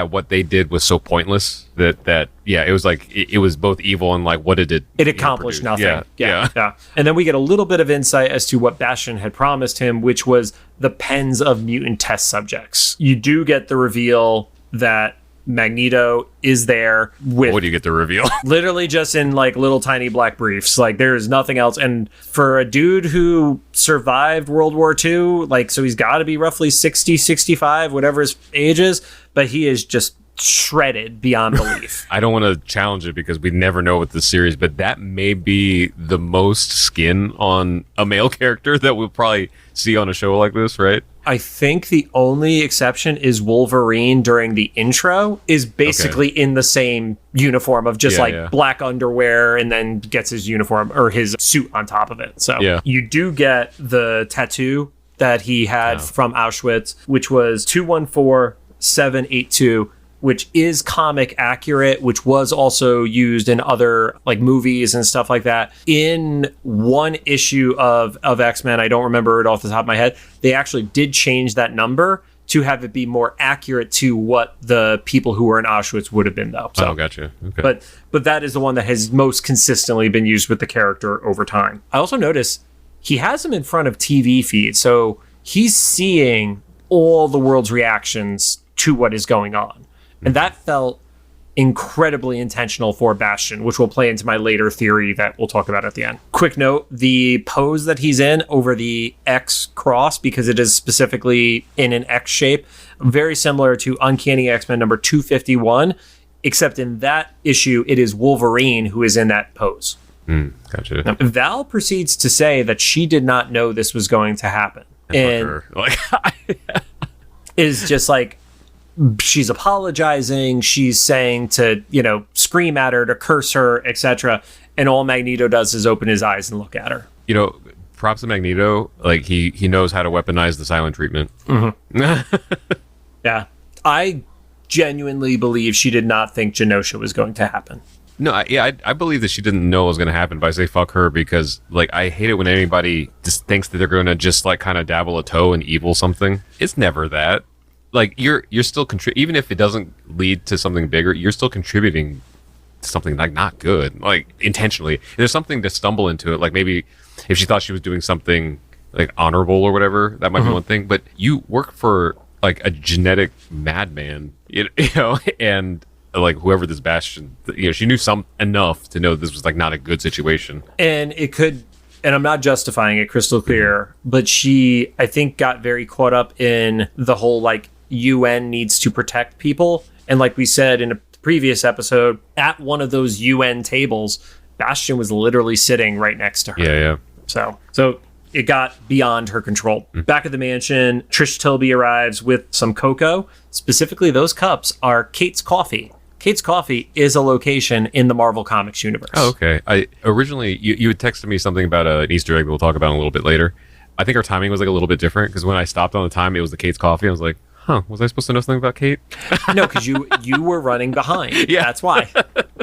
what they did was so pointless that it was like it was both evil and like what did it accomplished nothing. Yeah. And then we get a little bit of insight as to what Bastion had promised him, which was the pens of mutant test subjects. You do get the reveal that Magneto is there with... What do you get the reveal? Literally just in like little tiny black briefs. Like there's nothing else. And for a dude who survived World War II, like, so he's got to be roughly 60, 65, whatever his age is, but he is just shredded beyond belief. I don't want to challenge it because we never know with the series, but that may be the most skin on a male character that we'll probably see on a show like this, right? I think the only exception is Wolverine during the intro is basically in the same uniform of just black underwear and then gets his uniform or his suit on top of it. So you do get the tattoo that he had from Auschwitz, which was 214782, which is comic accurate, which was also used in other like movies and stuff like that. In one issue of X-Men, I don't remember it off the top of my head, they actually did change that number to have it be more accurate to what the people who were in Auschwitz would have been, though. So, gotcha. Okay. But that is the one that has most consistently been used with the character over time. I also noticed he has him in front of TV feeds, so he's seeing all the world's reactions to what is going on. And that felt incredibly intentional for Bastion, which will play into my later theory that we'll talk about at the end. Quick note, the pose that he's in over the X cross, because it is specifically in an X shape, very similar to Uncanny X-Men number 251, except in that issue, it is Wolverine who is in that pose. Gotcha. Now, Val proceeds to say that she did not know this was going to happen. And is just like, she's apologizing, she's saying to, scream at her, to curse her, etc. And all Magneto does is open his eyes and look at her. Props to Magneto. Like he knows how to weaponize the silent treatment. Yeah. I genuinely believe she did not think Genosha was going to happen. No, I believe that she didn't know it was going to happen, but I say fuck her because, like, I hate it when anybody just thinks that they're going to just, like, kind of dabble a toe in evil something. It's never that. Like, you're still even if it doesn't lead to something bigger, you're still contributing something like not good, like intentionally. There's something to stumble into it. Like maybe if she thought she was doing something like honorable or whatever, that might be one thing. But you work for like a genetic madman, you know, and like whoever this Bastion, you know, she knew enough to know this was like not a good situation. And it could, and I'm not justifying it crystal clear, but she, I think, got very caught up in the whole like UN needs to protect people. And like we said in a previous episode, at one of those UN tables, Bastion was literally sitting right next to her. Yeah. So it got beyond her control. Back at the mansion, Trish Tilby arrives with some cocoa. Specifically, those cups are Kate's Coffee. Kate's Coffee is a location in the Marvel Comics universe. Oh, okay. I originally, you had texted me something about an Easter egg that we'll talk about in a little bit later. I think our timing was like a little bit different because when I stopped on the time, it was the Kate's Coffee. I was like, huh, was I supposed to know something about Kate? No, because you were running behind. Yeah. That's why.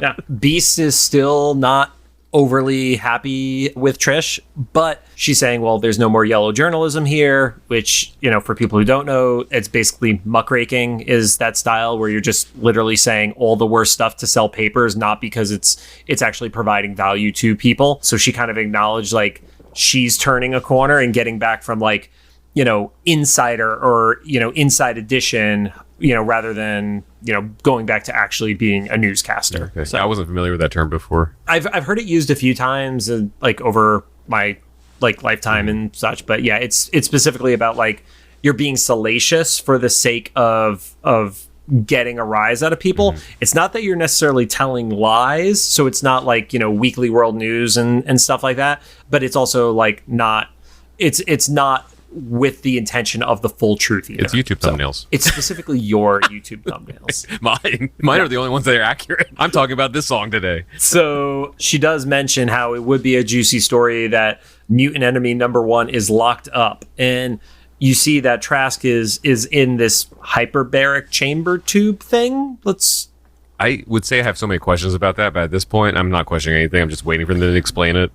Yeah. Beast is still not overly happy with Trish, but she's saying, well, there's no more yellow journalism here, which, you know, for people who don't know, it's basically muckraking is that style where you're just literally saying all the worst stuff to sell papers, not because it's actually providing value to people. So she kind of acknowledged like she's turning a corner and getting back from like, you know, Insider or, you know, Inside Edition, you know, rather than, you know, going back to actually being a newscaster. Okay. So I wasn't familiar with that term before. I've heard it used a few times, like over my like lifetime and such. But yeah, it's specifically about like you're being salacious for the sake of getting a rise out of people. It's not that you're necessarily telling lies, so it's not like, you know, Weekly World News and stuff like that. But it's also like not. It's not with the intention of the full truth either. It's YouTube thumbnails. So it's specifically your YouTube thumbnails. Mine are the only ones that are accurate. I'm talking about this song today. So she does mention how it would be a juicy story that mutant enemy number 1 is locked up. And you see that Trask is in this hyperbaric chamber tube thing. I would say I have so many questions about that, but at this point, I'm not questioning anything. I'm just waiting for them to explain it.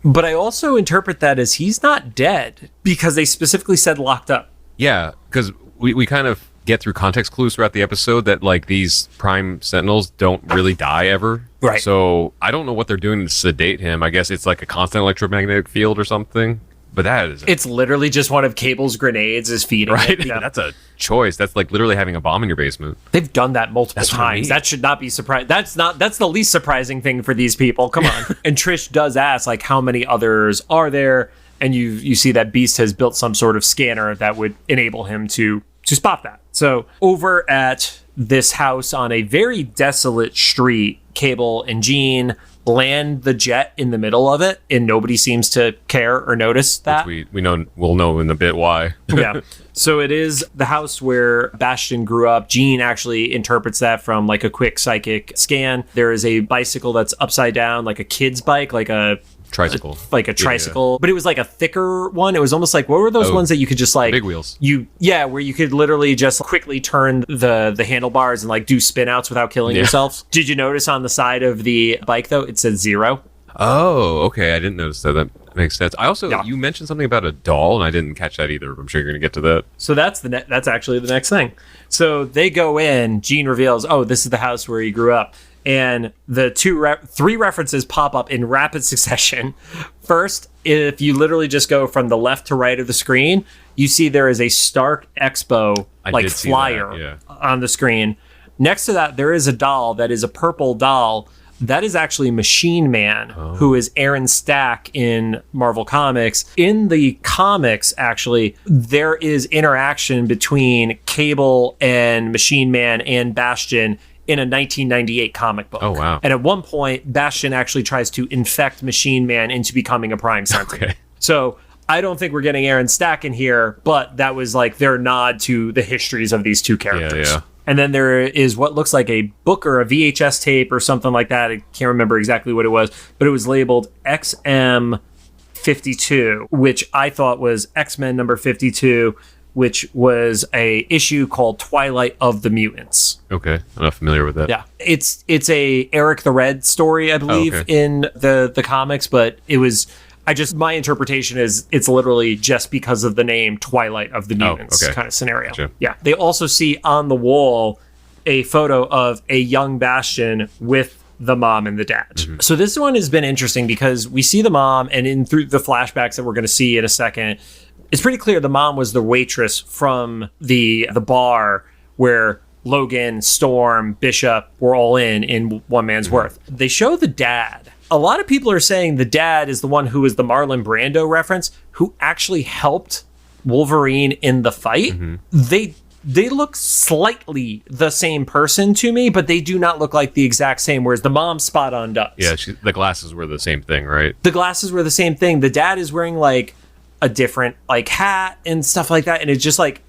But I also interpret that as he's not dead because they specifically said locked up. Yeah, because we kind of get through context clues throughout the episode that like these Prime Sentinels don't really die ever. Right. So I don't know what they're doing to sedate him. I guess it's like a constant electromagnetic field or something. But that is... It's literally just one of Cable's grenades is feeding right? it. Yeah. That's a choice. That's like literally having a bomb in your basement. They've done that multiple times. I mean. That should not be surprising. That's the least surprising thing for these people. Come on. And Trish does ask, like, how many others are there? And you see that Beast has built some sort of scanner that would enable him to spot that. So over at this house on a very desolate street, Cable and Jean land the jet in the middle of it, and nobody seems to care or notice that. Which we'll know in a bit why. Yeah. So it is the house where Bastion grew up. Jean actually interprets that from like a quick psychic scan. There is a bicycle that's upside down, like a kid's bike, like a tricycle. Tricycle. But it was like a thicker one. It was almost like, what were those ones that you could just like... Big wheels. Where you could literally just quickly turn the handlebars and like do spin outs without killing yourself. Did you notice on the side of the bike, though, it says 0? Oh, okay. I didn't notice that. That makes sense. I also, you mentioned something about a doll, and I didn't catch that either. I'm sure you're going to get to that. So that's actually the next thing. So they go in. Jean reveals, oh, this is the house where he grew up. And the three references pop up in rapid succession. First, if you literally just go from the left to right of the screen, you see there is a Stark Expo flyer on the screen. Next to that, there is a doll that is a purple doll. That is actually Machine Man, who is Aaron Stack in Marvel Comics. In the comics, actually, there is interaction between Cable and Machine Man and Bastion in a 1998 comic book. Oh, wow. And at one point, Bastion actually tries to infect Machine Man into becoming a Prime Sentinel. Okay. So I don't think we're getting Aaron Stack in here, but that was like their nod to the histories of these two characters. Yeah. And then there is what looks like a book or a VHS tape or something like that. I can't remember exactly what it was, but it was labeled XM52, which I thought was X-Men number 52, which was a issue called Twilight of the Mutants. Okay, I'm not familiar with that. Yeah, it's a Eric the Red story, I believe, in the comics, but it was... my interpretation is it's literally just because of the name Twilight of the Mutants kind of scenario. Gotcha. Yeah. They also see on the wall a photo of a young Bastion with the mom and the dad. Mm-hmm. So this one has been interesting because we see the mom, and through the flashbacks that we're going to see in a second, it's pretty clear the mom was the waitress from the bar where Logan, Storm, Bishop were all in One Man's Worth. They show the dad. A lot of people are saying the dad is the one who was the Marlon Brando reference, who actually helped Wolverine in the fight. Mm-hmm. They look slightly the same person to me, but they do not look like the exact same, whereas the mom spot on does. Yeah, the glasses were the same thing, right? The glasses were the same thing. The dad is wearing like a different like hat and stuff like that, and it's just like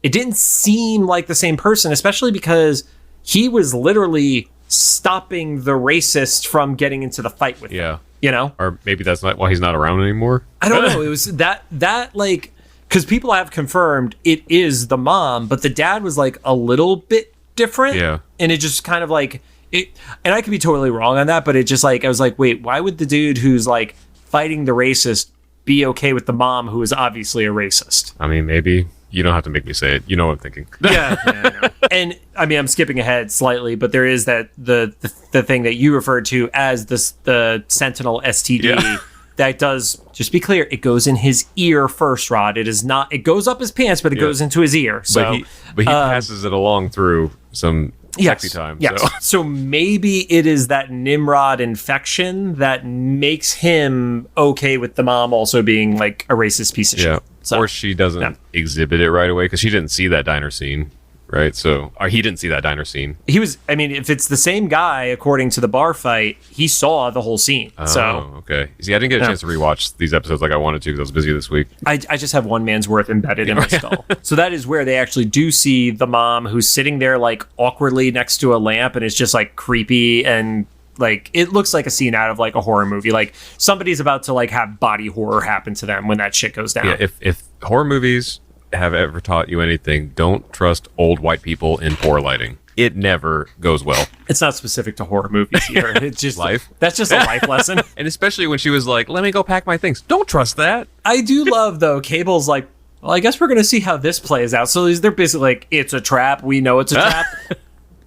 it didn't seem like the same person, especially because he was literally stopping the racist from getting into the fight with him. You know? Or maybe that's not why he's not around anymore. I don't know. It was that like, because people have confirmed it is the mom, but the dad was like a little bit different. Yeah. And it just kind of like it, and I could be totally wrong on that, but it just like, I was like, wait, why would the dude who's like fighting the racist be okay with the mom who is obviously a racist? I mean, maybe. You don't have to make me say it. You know what I'm thinking. Yeah, I know. And I mean, I'm skipping ahead slightly, but there is that the thing that you referred to as the Sentinel STD that does, just be clear, it goes in his ear first, Rod. It is not. It goes up his pants, but it goes into his ear. So, but he passes it along through some sexy time. Yes. So maybe it is that Nimrod infection that makes him okay with the mom also being like a racist piece of shit. So, or she doesn't exhibit it right away because she didn't see that diner scene, right? So, or he didn't see that diner scene. He was, I mean, if it's the same guy, according to the bar fight, he saw the whole scene. Oh, okay. See, I didn't get a chance to rewatch these episodes like I wanted to because I was busy this week. I just have One Man's Worth embedded in my skull. So that is where they actually do see the mom who's sitting there like awkwardly next to a lamp, and it's just like creepy, and like it looks like a scene out of like a horror movie. Like somebody's about to like have body horror happen to them when that shit goes down. Yeah, if horror movies have ever taught you anything, don't trust old white people in poor lighting. It never goes well. It's not specific to horror movies here. It's just life. That's just a life lesson. And especially when she was like, "Let me go pack my things." Don't trust that. I do love though. Cable's like, well, I guess we're gonna see how this plays out. So they're basically like, it's a trap. We know it's a trap.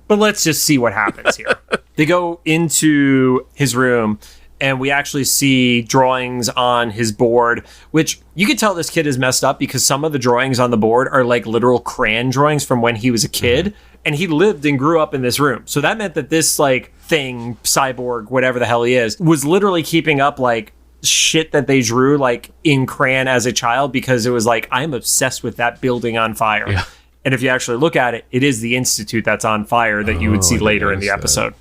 But let's just see what happens here. They go into his room, and we actually see drawings on his board, which you can tell this kid is messed up because some of the drawings on the board are like literal crayon drawings from when he was a kid, and he lived and grew up in this room. So that meant that this like thing, cyborg, whatever the hell he is, was literally keeping up like shit that they drew like in crayon as a child, because it was like, I'm obsessed with that building on fire. Yeah. And if you actually look at it, it is the Institute that's on fire that you would see later in the episode.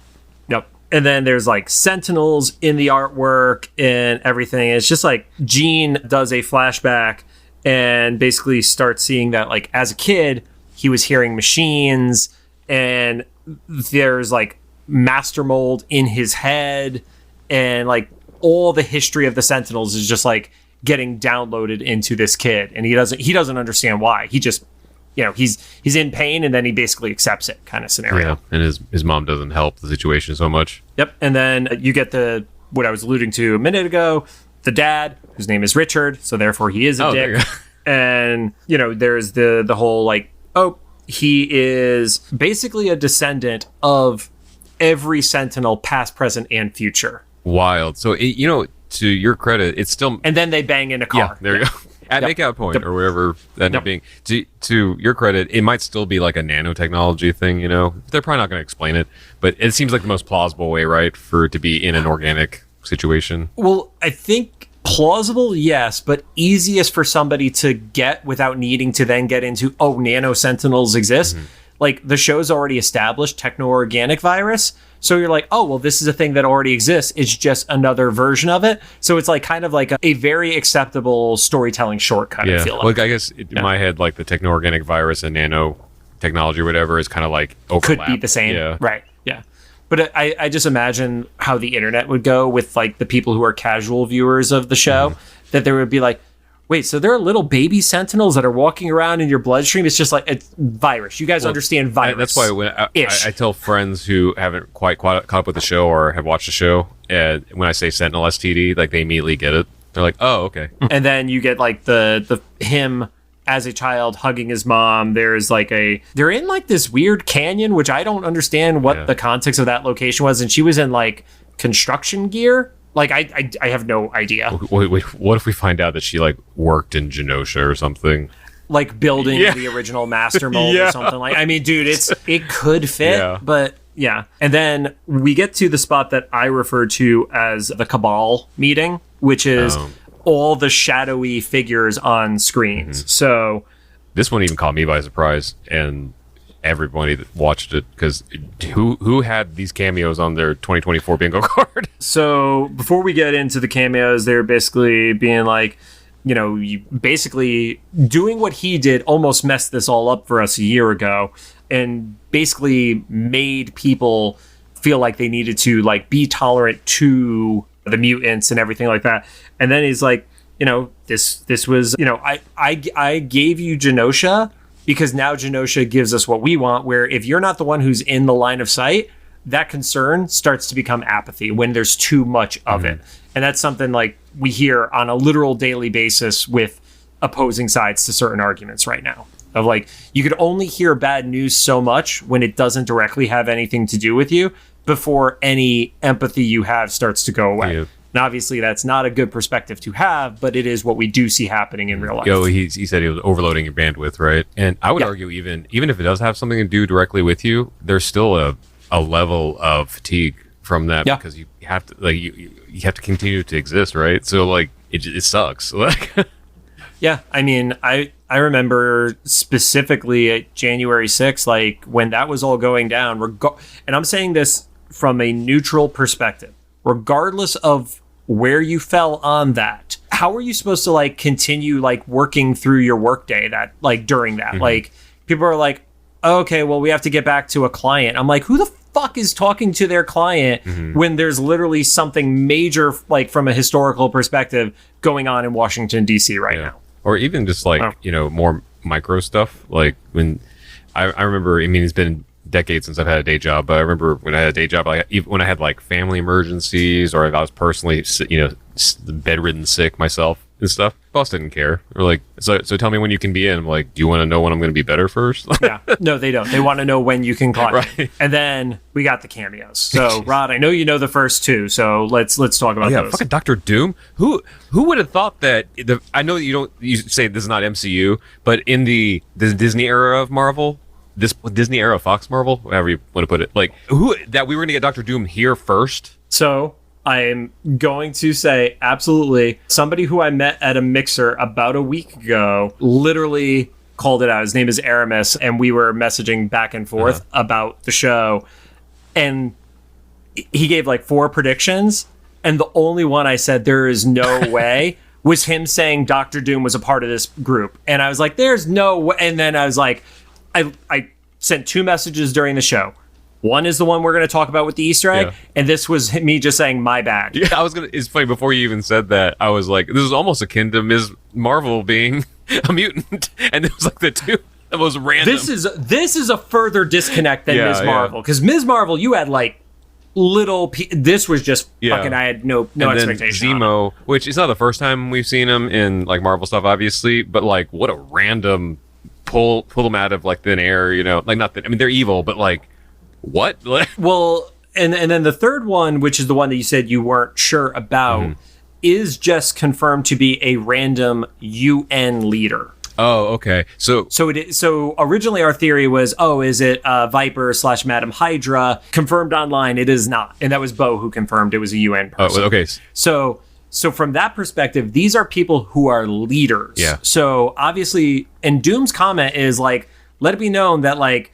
Yep. And then there's like Sentinels in the artwork and everything. It's just like Jean does a flashback and basically starts seeing that like as a kid, he was hearing machines, and there's like master mold in his head, and like all the history of the Sentinels is just like getting downloaded into this kid, and he doesn't understand why. He just, you know, he's in pain, and then he basically accepts it, kind of scenario. Yeah, and his mom doesn't help the situation so much. Yep. And then you get what I was alluding to a minute ago, the dad, whose name is Richard, so therefore he is a dick. And, you know, there's the whole like, oh, he is basically a descendant of every Sentinel, past, present, and future. Wild. So, you know, to your credit, it's still... And then they bang in a car. Yeah, there you go. At makeout point or whatever that ended up being. To your credit, it might still be like a nanotechnology thing, you know? They're probably not going to explain it, but it seems like the most plausible way, right, for it to be in an organic situation. Well, I think plausible, yes, but easiest for somebody to get without needing to then get into, oh, nano sentinels exist. Mm-hmm. Like, the show's already established techno-organic virus, so you're like, oh, well, this is a thing that already exists. It's just another version of it. So it's like kind of like a very acceptable storytelling shortcut, I feel like. Like, I guess in my head, like the techno-organic virus and nanotechnology or whatever is kind of like overlap. Could be the same. Yeah. Right. Yeah. But I just imagine how the internet would go with like the people who are casual viewers of the show, that there would be like, wait, so there are little baby sentinels that are walking around in your bloodstream? It's just like it's virus. You guys understand virus. That's why when I tell friends who haven't quite caught up with the show or have watched the show, when I say Sentinel STD, like they immediately get it. They're like, oh, okay. And then you get like the him as a child hugging his mom. There's like they're in like this weird canyon, which I don't understand what the context of that location was. And she was in like construction gear. Like, I have no idea. Wait, what if we find out that she like worked in Genosha or something? Like building the original master mold or something like. I mean, dude, it could fit, but yeah. And then we get to the spot that I refer to as the Cabal meeting, which is all the shadowy figures on screens. Mm-hmm. So this one even caught me by surprise, and everybody that watched it, because who had these cameos on their 2024 bingo card? So before we get into the cameos, they're basically being like, you know, you basically doing what he did almost messed this all up for us a year ago, and basically made people feel like they needed to like be tolerant to the mutants and everything like that. And then he's like, you know, this was, you know, I gave you Genosha because now Genosha gives us what we want, where if you're not the one who's in the line of sight, that concern starts to become apathy when there's too much of it. And that's something like we hear on a literal daily basis with opposing sides to certain arguments right now. Of like, you could only hear bad news so much when it doesn't directly have anything to do with you before any empathy you have starts to go away. Yeah. And obviously that's not a good perspective to have, but it is what we do see happening in real life. He said he was overloading your bandwidth, right? And I would argue even if it does have something to do directly with you, there's still a level of fatigue from that because you have to like you have to continue to exist, right? So like it sucks. Yeah, I mean, I remember specifically at January 6th, like when that was all going down, and I'm saying this from a neutral perspective, regardless of where you fell on that, how are you supposed to like continue like working through your workday that like during that? Mm-hmm. Like people are like, oh, okay, well, we have to get back to a client. I'm like, who the fuck is talking to their client when there's literally something major, like from a historical perspective, going on in Washington, D.C. right now? Or even just like, you know, more micro stuff. Like when I remember, I mean, it's been decades since I've had a day job, but I remember when I had a day job, like even when I had like family emergencies or if I was personally, you know, bedridden sick myself and stuff, boss didn't care. Or like, so tell me when you can be in. I'm like, do you want to know when I'm going to be better first? Yeah, no, they don't. They want to know when you can climb. Right. And then we got the cameos. So Rod, I know you know the first two, so let's talk about those. Fucking Dr. Doom. Who would have thought that? I know that you say this is not MCU, but in the Disney era of Marvel, this Disney era of Fox Marvel, however you want to put it, like that we were going to get Dr. Doom here first. So I am going to say absolutely. Somebody who I met at a mixer about a week ago literally called it out. His name is Aramis, and we were messaging back and forth about the show. And he gave like 4 predictions, and the only one I said there is no way was him saying Dr. Doom was a part of this group. And I was like, there's no way. And then I was like, I sent 2 messages during the show. One is the one we're going to talk about with the Easter egg, and this was me just saying, my bad. Yeah, it's funny, before you even said that, I was like, this is almost akin to Ms. Marvel being a mutant, and it was like the most random. This is a further disconnect than Ms. Marvel, because Ms. Marvel, you had like little, this was just fucking, I had no expectation. Zemo, which is not the first time we've seen him in like Marvel stuff, obviously, but like what a random pull them out of like thin air, you know, like not that, I mean, they're evil, but like, what? Well, and then the third one, which is the one that you said you weren't sure about, is just confirmed to be a random UN leader. Oh, okay. So originally our theory was, is it Viper / Madam Hydra? Confirmed online, it is not, and that was Bo who confirmed it was a UN person. Oh, okay. So from that perspective, these are people who are leaders. Yeah. So obviously, and Doom's comment is like, let it be known that like,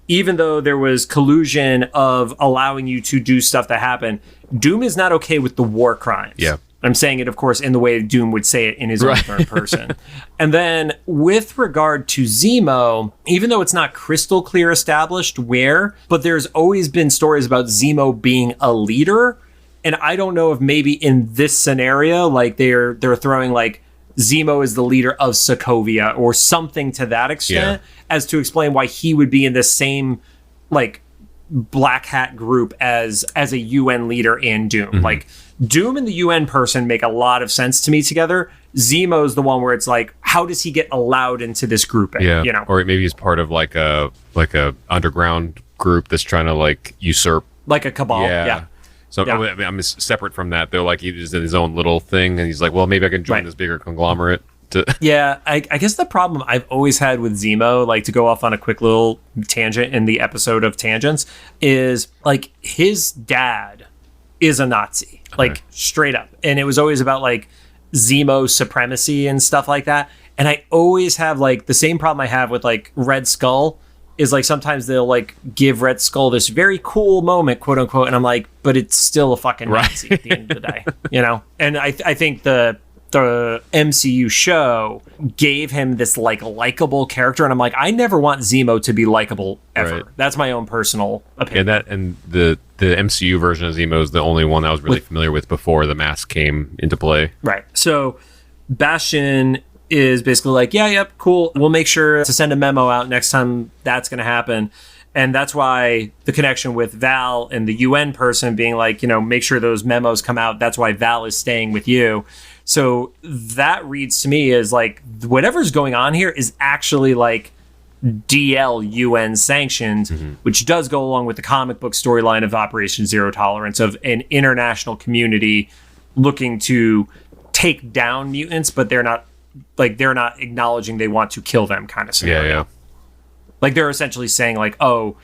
even though there was collusion of allowing you to do stuff that happened, Doom is not okay with the war crimes. Yeah. I'm saying it, of course, in the way Doom would say it in his own third person. And then with regard to Zemo, even though it's not crystal clear established where, but there's always been stories about Zemo being a leader. And I don't know if maybe in this scenario, like they're throwing like Zemo is the leader of Sokovia or something to that extent, as to explain why he would be in the same like black hat group as a UN leader in Doom. Like Doom and the UN person make a lot of sense to me together. Zemo's the one where it's like, how does he get allowed into this grouping? Yeah, you know, or maybe he's part of like a underground group that's trying to like usurp, like a cabal. Yeah. So I'm separate from that. They're like he's in his own little thing, and he's like, well, maybe I can join this bigger conglomerate. Yeah, I guess the problem I've always had with Zemo, like to go off on a quick little tangent in the episode of Tangents, is like his dad is a Nazi, like straight up. And it was always about like Zemo supremacy and stuff like that. And I always have like the same problem I have with like Red Skull is like sometimes they'll like give Red Skull this very cool moment, quote unquote. And I'm like, but it's still a fucking Nazi at the end of the day, you know? And I think the MCU show gave him this like likable character, and I'm like, I never want Zemo to be likable ever. Right. That's my own personal opinion. And the MCU version of Zemo is the only one that I was really familiar with before the mask came into play. Right. So Bastion is basically like, yep, cool. We'll make sure to send a memo out next time that's going to happen. And that's why the connection with Val and the UN person being like, make sure those memos come out. That's why Val is staying with you. So that reads to me as like whatever's going on here is actually like DL UN sanctioned, which does go along with the comic book storyline of Operation Zero Tolerance, of an international community looking to take down mutants, but they're not acknowledging they want to kill them kind of scenario. Yeah. Like they're essentially saying like, oh,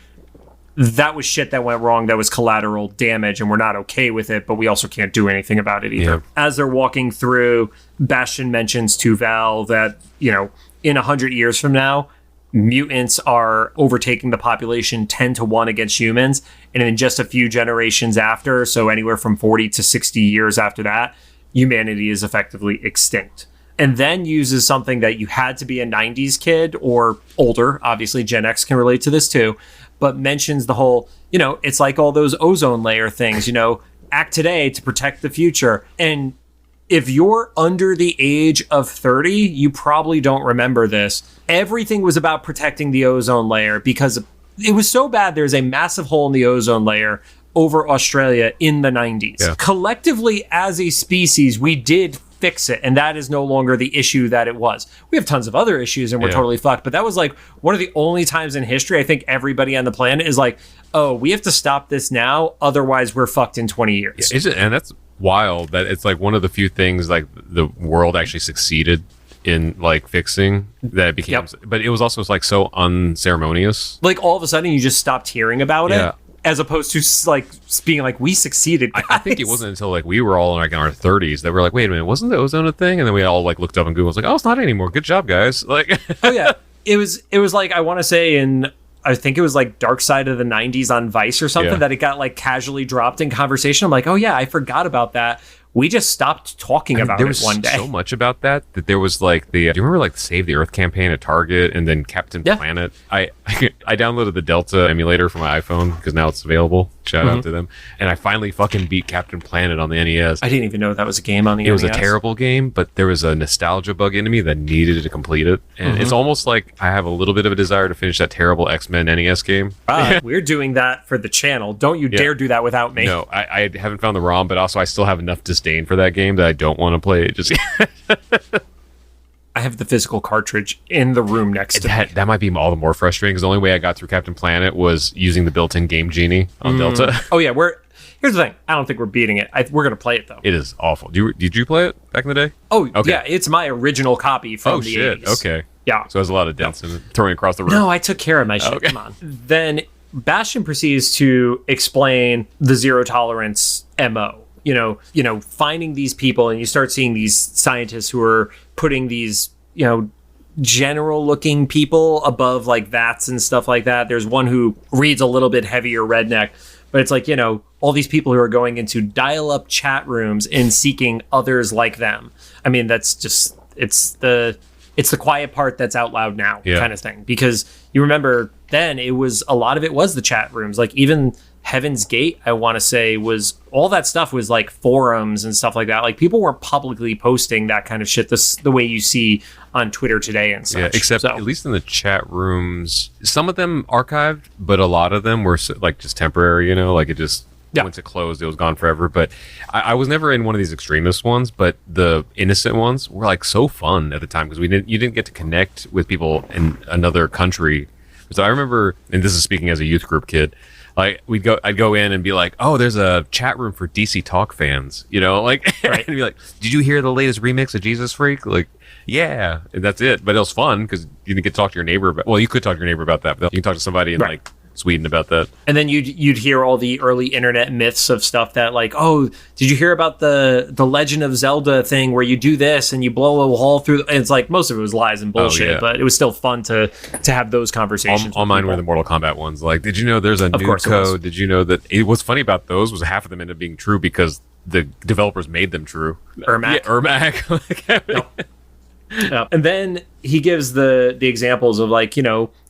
that was shit that went wrong. That was collateral damage, and we're not okay with it, but we also can't do anything about it either. Yeah. As they're walking through, Bastion mentions to Val that, in 100 years from now, mutants are overtaking the population 10-1 against humans. And in just a few generations after, so anywhere from 40 to 60 years after that, humanity is effectively extinct. And then uses something that you had to be a 90s kid or older. Obviously, Gen X can relate to this too. But mentions the whole, it's like all those ozone layer things, act today to protect the future. And if you're under the age of 30, you probably don't remember this. Everything was about protecting the ozone layer because it was so bad. There's a massive hole in the ozone layer over Australia in the 90s. Yeah. Collectively, as a species, we did fix it, and that is no longer the issue that it was. We have tons of other issues and we're totally fucked, but that was like one of the only times in history I think everybody on the planet is like, oh, we have to stop this now, otherwise we're fucked in 20 years. Yeah, and that's wild that it's like one of the few things like the world actually succeeded in like fixing that it became, but it was also like so unceremonious. Like all of a sudden you just stopped hearing about it. As opposed to like being like, we succeeded, guys. I think it wasn't until like we were all like in our 30s that we're like, wait a minute, wasn't the ozone a thing? And then we all like looked up on Google, was like, oh, it's not anymore. Good job, guys. Like, oh yeah, it was like I want to say I think it was like Dark Side of the 90s on Vice or something that it got like casually dropped in conversation. I'm like, oh yeah, I forgot about that. We just stopped talking about it one day. There was so much about that there was like do you remember like the Save the Earth campaign at Target and then Captain Planet? I downloaded the Delta emulator for my iPhone because now it's available. Shout out to them. And I finally fucking beat Captain Planet on the NES. I didn't even know that was a game on the NES. It was a terrible game, but there was a nostalgia bug into me that needed to complete it. And it's almost like I have a little bit of a desire to finish that terrible X-Men NES game. We're doing that for the channel. Don't you dare do that without me. No, I haven't found the ROM, but also I still have enough disdain for that game that I don't want to play it just I have the physical cartridge in the room next to me. That might be all the more frustrating because the only way I got through Captain Planet was using the built-in Game Genie on Delta. Oh yeah, here's the thing. I don't think we're beating it. We're going to play it though. It is awful. Did you play it back in the day? Oh okay. Yeah, it's my original copy from the 80s. Okay. Yeah. So there's a lot of dents in it, throwing across the room. No, I took care of my shit. Okay. Come on. Then Bastion proceeds to explain the zero tolerance MO. Finding these people, and you start seeing these scientists who are putting these, general looking people above like VATS and stuff like that. There's one who reads a little bit heavier redneck, but it's like, all these people who are going into dial-up chat rooms and seeking others like them. I mean, that's just, it's the quiet part that's out loud now kind of thing. Because you remember then it was a lot of it was the chat rooms. Like even Heaven's Gate, I want to say, was all that stuff was like forums and stuff like that. Like people weren't publicly posting that kind of shit the way you see on Twitter today and such. Yeah, except at least in the chat rooms, some of them archived, but a lot of them were like just temporary, like it just once it closed, it was gone forever. But I was never in one of these extremist ones, but the innocent ones were like so fun at the time because you didn't get to connect with people in another country. So I remember, and this is speaking as a youth group kid, like I'd go in and be like, oh, there's a chat room for DC Talk fans, like, right. And be like, did you hear the latest remix of Jesus Freak? Like, yeah, and that's it. But it was fun because you didn't get to talk to your neighbor about. Well, you could talk to your neighbor about that, but you can talk to somebody in like Sweden about that. And then you'd hear all the early internet myths of stuff that like, oh, did you hear about the Legend of Zelda thing where you do this and you blow a hole through? And it's like most of it was lies and bullshit, but it was still fun to have those conversations. All mine were the Mortal Kombat ones. Like, did you know there's a new code? Did you know that what's funny about those was half of them ended up being true because the developers made them true. Ermac. Yep. And then he gives the examples of like,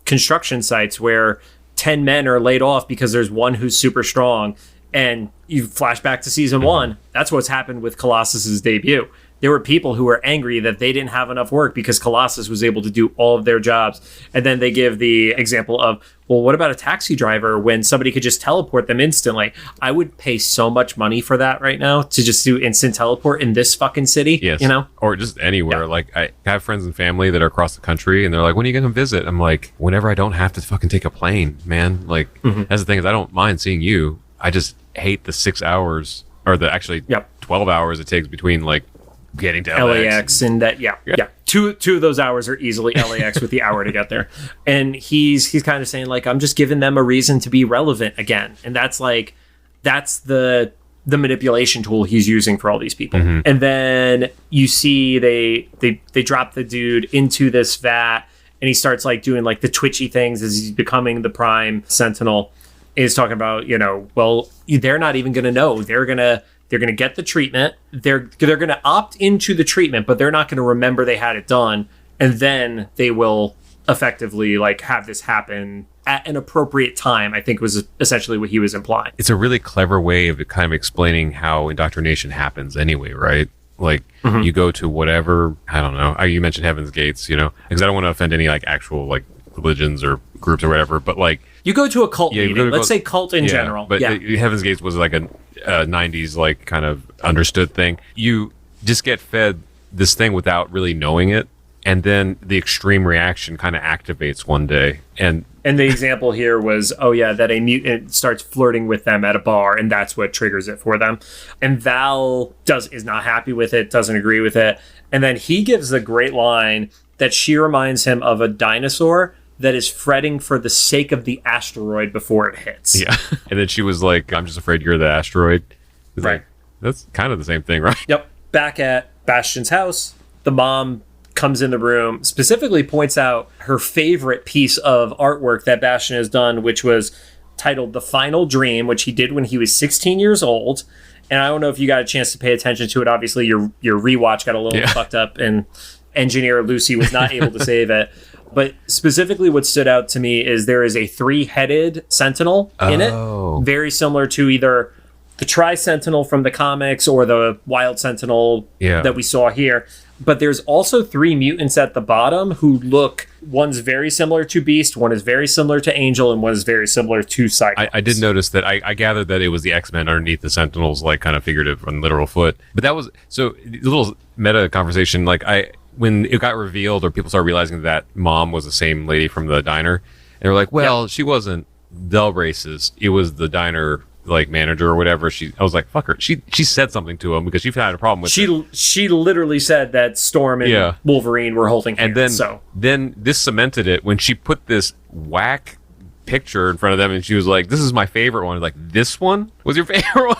construction sites where 10 men are laid off because there's one who's super strong. And you flash back to season 1. That's what's happened with Colossus's debut. There were people who were angry that they didn't have enough work because Colossus was able to do all of their jobs. And then they give the example of, well, what about a taxi driver when somebody could just teleport them instantly? I would pay so much money for that right now to just do instant teleport in this fucking city. Yes. Or just anywhere. Yeah. Like I have friends and family that are across the country and they're like, when are you going to visit? I'm like, whenever I don't have to fucking take a plane, man. Like that's the thing is I don't mind seeing you. I just hate the 6 hours or the actually 12 hours it takes between like getting to LAX and that two of those hours are easily LAX with the hour to get there. And he's kind of saying like, I'm just giving them a reason to be relevant again. And that's the manipulation tool he's using for all these people. And then you see they drop the dude into this vat and he starts like doing like the twitchy things as he's becoming the Prime Sentinel. And he's talking about, well, they're not even going to know. They're going to get the treatment. They're going to opt into the treatment, but they're not going to remember they had it done. And then they will effectively like have this happen at an appropriate time, I think was essentially what he was implying. It's a really clever way of kind of explaining how indoctrination happens anyway, right? Like you go to whatever, I don't know. You mentioned Heaven's Gates, because I don't want to offend any like actual like religions or groups or whatever, but like you go to a cult meeting. Let's say cult in general. But Heaven's Gates was like a 90s like kind of understood thing. You just get fed this thing without really knowing it, and then the extreme reaction kind of activates one day. And the example here was, that a mutant starts flirting with them at a bar, and that's what triggers it for them. And Val is not happy with it, doesn't agree with it, and then he gives a great line that she reminds him of a dinosaur that is fretting for the sake of the asteroid before it hits. Yeah. And then she was like, I'm just afraid you're the asteroid. Right. Like, that's kind of the same thing, right? Yep. Back at Bastion's house, the mom comes in the room, specifically points out her favorite piece of artwork that Bastion has done, which was titled The Final Dream, which he did when he was 16 years old. And I don't know if you got a chance to pay attention to it. Obviously, your rewatch got a little fucked up, and engineer Lucy was not able to save it. But specifically what stood out to me is there is a 3-headed Sentinel in it. Very similar to either the Tri-Sentinel from the comics or the Wild Sentinel that we saw here. But there's also 3 mutants at the bottom who look, one's very similar to Beast, one is very similar to Angel, and one is very similar to Cyclops. I did notice that. I gathered that it was the X-Men underneath the Sentinels, like kind of figurative and literal foot. But that was, so a little meta conversation, like when it got revealed or people started realizing that mom was the same lady from the diner, and they were like, well, she wasn't the racist. It was the diner like manager or whatever. I was like, fuck her. She said something to him because she had a problem with it. She literally said that Storm and Wolverine were holding hands. And then this cemented it when she put this whack picture in front of them and she was like, this is my favorite one. Like, this one was your favorite one?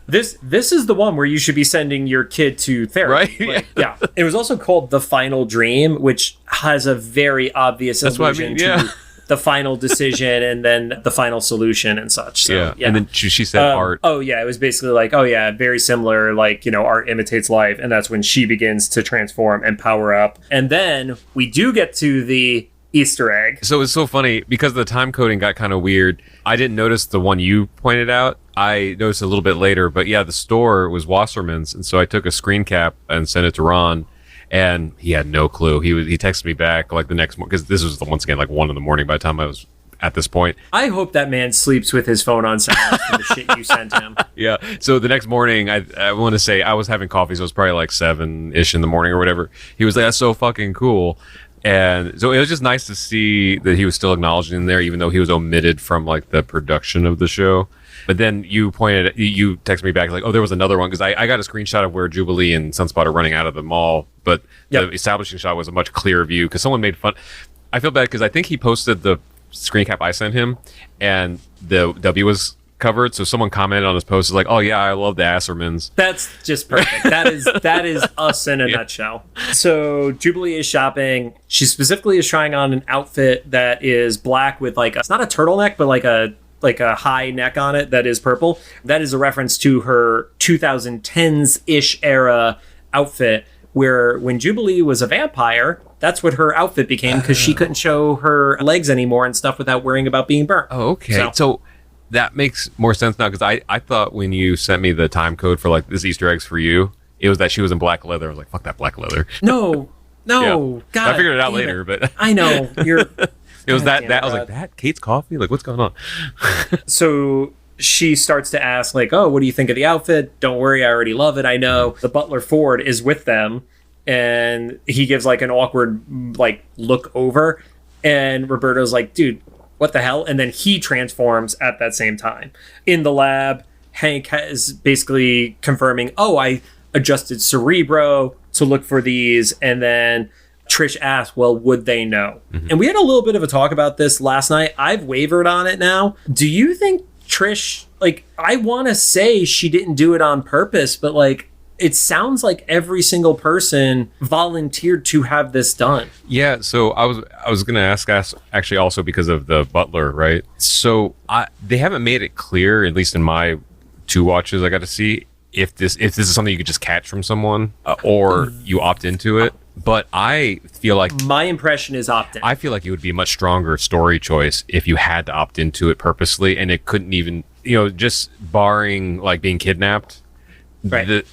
This is the one where you should be sending your kid to therapy. Right? Yeah. It was also called The Final Dream, which has a very obvious allusion to the final decision and then the final solution and such. So, And then she said art. It was basically like, very similar, like, art imitates life. And that's when she begins to transform and power up. And then we do get to the Easter egg. So it's so funny because the time coding got kind of weird. I didn't notice the one you pointed out. I noticed a little bit later, but yeah, the store was Wasserman's, and so I took a screen cap and sent it to Ron, and he had no clue. He texted me back like the next morning, because this was once again like 1 a.m. by the time I was at this point. I hope that man sleeps with his phone on silent for the shit you sent him. Yeah. So the next morning, I want to say I was having coffee, so it was probably like 7-ish in the morning or whatever. He was like, "That's so fucking cool." And so it was just nice to see that he was still acknowledging in there, even though he was omitted from like the production of the show. But then you texted me back like, "Oh, there was another one," because I got a screenshot of where Jubilee and Sunspot are running out of the mall, but the establishing shot was a much clearer view because someone made fun. I feel bad because I think he posted the screen cap I sent him, and the W was covered, so someone commented on his post like, "Oh yeah, I love the Assermans." That's just perfect. That is us in a nutshell. So Jubilee is shopping. She specifically is trying on an outfit that is black with like it's not a turtleneck, but like a high neck on it that is purple. That is a reference to her 2010s-ish era outfit, where when Jubilee was a vampire, that's what her outfit became, because she couldn't show her legs anymore and stuff without worrying about being burnt. Oh, okay. So that makes more sense now, because I thought when you sent me the time code for like this Easter eggs for you, it was that she was in black leather. I was like, fuck that black leather. No, yeah. God. I figured it out later, but I know. It was that I was like, that Kate's coffee? Like, what's going on? So she starts to ask, like, "Oh, what do you think of the outfit? Don't worry, I already love it. I know." The butler Ford is with them, and he gives like an awkward like look over, and Roberto's like, "Dude, what the hell?" And then he transforms at that same time. In the lab, Hank is basically confirming, "Oh, I adjusted Cerebro to look for these," and then Trish asked, "Well, would they know?" Mm-hmm. And we had a little bit of a talk about this last night. I've wavered on it now. Do you think Trish, like, I want to say she didn't do it on purpose, but like, it sounds like every single person volunteered to have this done. Yeah, so I was going to ask actually also because of the butler, right? So they haven't made it clear, at least in my 2 watches I got to see, if this is something you could just catch from someone or you opt into it. But I feel like my impression is opt in. I feel like it would be a much stronger story choice if you had to opt into it purposely, and it couldn't even, just barring like being kidnapped. Right.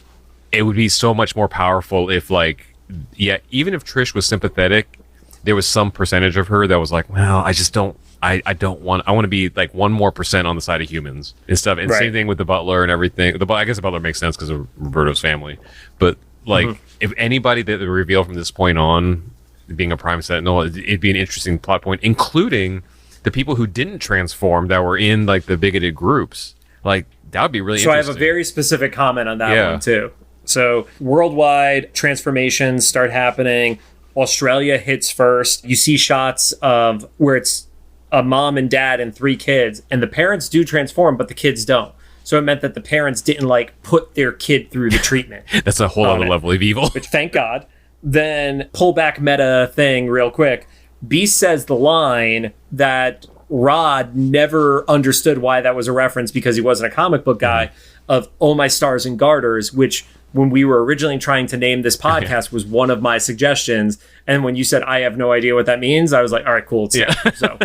It would be so much more powerful if even if Trish was sympathetic, there was some percentage of her that was like, well, I just don't. I want to be like 1% on the side of humans and stuff. And same thing with the butler and everything. I guess the butler makes sense because of Roberto's family, but like if anybody that they reveal from this point on being a prime sentinel, it'd be an interesting plot point, including the people who didn't transform that were in like the bigoted groups. Like that would be really interesting. So I have a very specific comment on that one too. So worldwide transformations start happening. Australia hits first. You see shots of where it's a mom and dad and 3 kids, and the parents do transform, but the kids don't. So it meant that the parents didn't like put their kid through the treatment. That's a whole other level of evil. Which, thank God. Then pull back meta thing real quick. Beast says the line that Rod never understood why that was a reference because he wasn't a comic book guy of "Oh My Stars and Garters," which when we were originally trying to name this podcast was one of my suggestions. And when you said, "I have no idea what that means," I was like, all right, cool. So,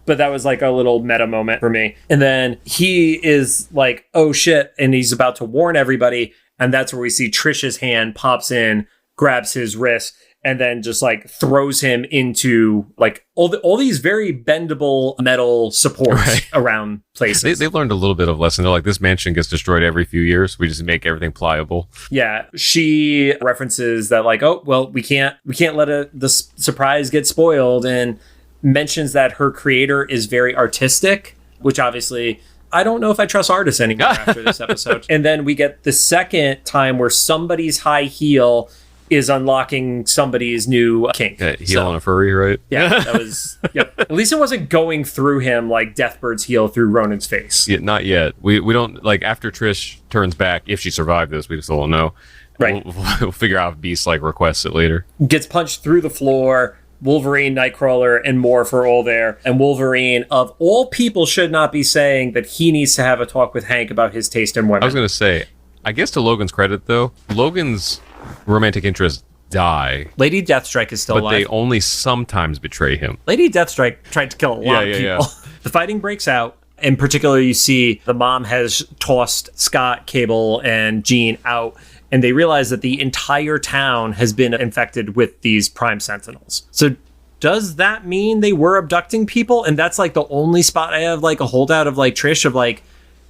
but that was like a little meta moment for me. And then he is like, oh shit. And he's about to warn everybody. And that's where we see Trish's hand pops in, grabs his wrist, and then just like throws him into like all these very bendable metal supports around places. They learned a little bit of lesson. They're like, this mansion gets destroyed every few years. We just make everything pliable. Yeah. She references that like, oh, well, we can't let the surprise get spoiled, and mentions that her creator is very artistic, which obviously I don't know if I trust artists anymore after this episode. And then we get the second time where somebody's high heel is unlocking somebody's new kink. Heel on a furry, right? Yeah, that was... Yep. At least it wasn't going through him like Deathbird's heel through Ronan's face. Yeah, not yet. We don't... Like, after Trish turns back, if she survived this, we still don't know. Right. We'll figure out if Beast, like, requests it later. Gets punched through the floor... Wolverine, Nightcrawler, and Morph are all there. And Wolverine, of all people, should not be saying that he needs to have a talk with Hank about his taste in women. I was going to say, I guess to Logan's credit, though, Logan's romantic interest die. Lady Deathstrike is still but alive. They only sometimes betray him. Lady Deathstrike tried to kill a lot of people. Yeah. The fighting breaks out. In particular, you see the mom has tossed Scott, Cable, and Jean out, and they realize that the entire town has been infected with these Prime Sentinels. So does that mean they were abducting people? And that's like the only spot I have like a holdout of like Trish of like,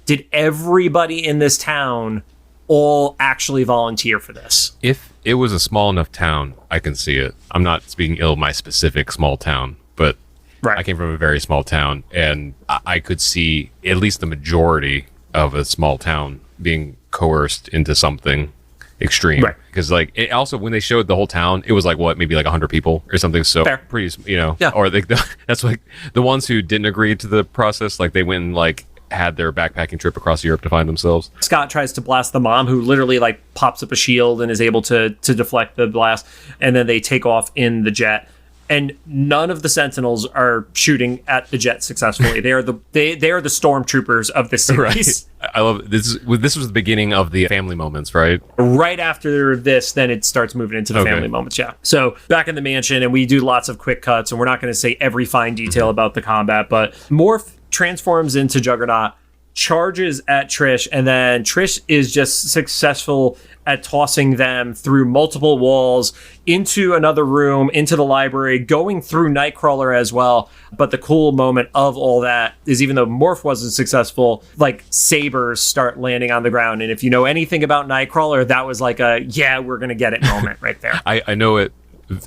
did everybody in this town all actually volunteer for this? If it was a small enough town, I can see it. I'm not speaking ill of my specific small town, but right. I came from a very small town, and I could see at least the majority of a small town being coerced into something extreme. Right. Because like it also, when they showed the whole town, it was like what, maybe like 100 people or something. So Fair. pretty, you know, yeah. Or that's like the ones who didn't agree to the process, like they went and like had their backpacking trip across Europe to find themselves. Scott tries to blast the mom, who literally like pops up a shield and is able to deflect the blast, and then they take off in the jet. And none of the Sentinels are shooting at the jet successfully. They are the stormtroopers of this series. Right. I love this. This was the beginning of the family moments, right? Right after this, then it starts moving into the family moments. Yeah. So back in the mansion, and we do lots of quick cuts, and we're not going to say every fine detail about the combat, but Morph transforms into Juggernaut, charges at Trish, and then Trish is just successful at tossing them through multiple walls into another room, into the library, going through Nightcrawler as well. But the cool moment of all that is, even though Morph wasn't successful, like sabers start landing on the ground. And if you know anything about Nightcrawler, that was like a, yeah, we're going to get it moment right there. I know it.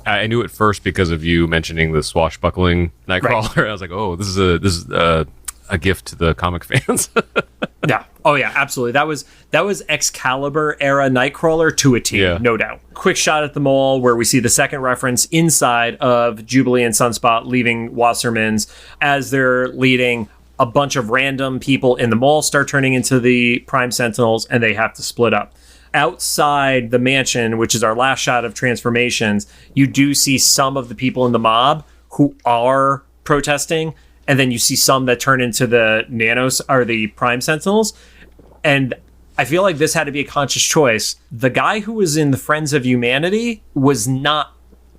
I knew it first because of you mentioning the swashbuckling Nightcrawler. Right. I was like, oh, this is a gift to the comic fans. Yeah. Oh yeah, absolutely. That was Excalibur era Nightcrawler to a T, no doubt. Quick shot at the mall where we see the second reference inside of Jubilee and Sunspot leaving Wasserman's. As they're leading, a bunch of random people in the mall start turning into the Prime Sentinels, and they have to split up. Outside the mansion, which is our last shot of transformations, you do see some of the people in the mob who are protesting, and then you see some that turn into the Nanos or the Prime Sentinels. And I feel like this had to be a conscious choice. The guy who was in the Friends of Humanity was not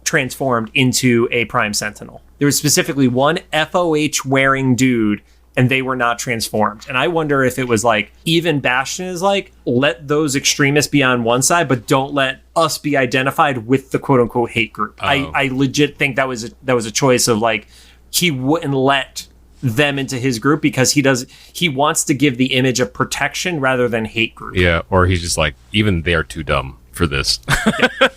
transformed into a Prime Sentinel. There was specifically one FOH wearing dude, and they were not transformed. And I wonder if it was like, even Bastion is like, let those extremists be on one side, but don't let us be identified with the quote unquote hate group. Oh. I legit think that was a choice of like, he wouldn't let them into his group because he wants to give the image of protection rather than hate group. Yeah, or he's just like, even they're too dumb for this.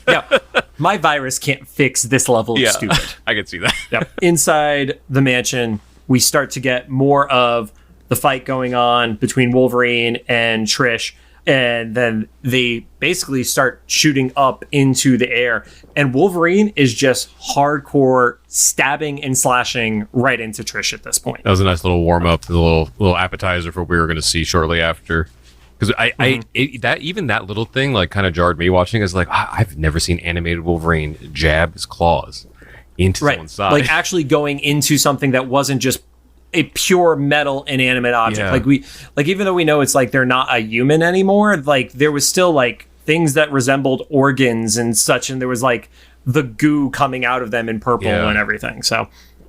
Yeah. My virus can't fix this level of stupid. I can see that. Yeah. Inside the mansion, we start to get more of the fight going on between Wolverine and Trish. And then they basically start shooting up into the air. And Wolverine is just hardcore stabbing and slashing right into Trish at this point. That was a nice little warm-up, a little appetizer for what we were going to see shortly after. Because that little thing like kind of jarred me watching. Is like, I've never seen animated Wolverine jab his claws into someone's side. Like actually going into something that wasn't just a pure metal inanimate object. Yeah. Like even though we know it's like they're not a human anymore, like there was still like things that resembled organs and such, and there was like the goo coming out of them in purple and everything. So,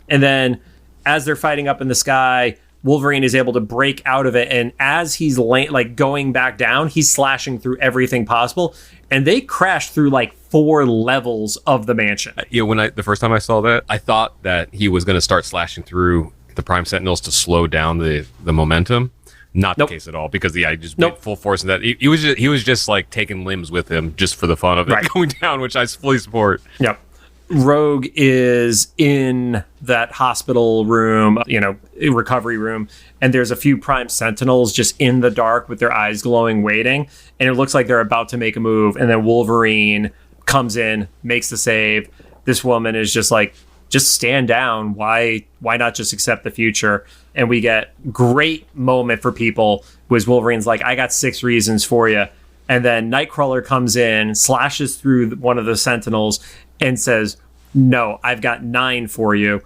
and then as they're fighting up in the sky, Wolverine is able to break out of it, and as he's going back down, he's slashing through everything possible, and they crash through like 4 levels of the mansion. Yeah, the first time I saw that, I thought that he was going to start slashing through the Prime Sentinels to slow down the momentum. Not the case at all, because he just went full force in that. He was just like taking limbs with him just for the fun of it going down, which I fully support. Yep. Rogue is in that hospital room, recovery room, and there's a few Prime Sentinels just in the dark with their eyes glowing, waiting, and it looks like they're about to make a move, and then Wolverine comes in, makes the save. This woman is just like, just stand down. Why not just accept the future? And we get great moment for people was Wolverine's like, I got 6 reasons for you. And then Nightcrawler comes in, slashes through one of the Sentinels and says, no, I've got 9 for you.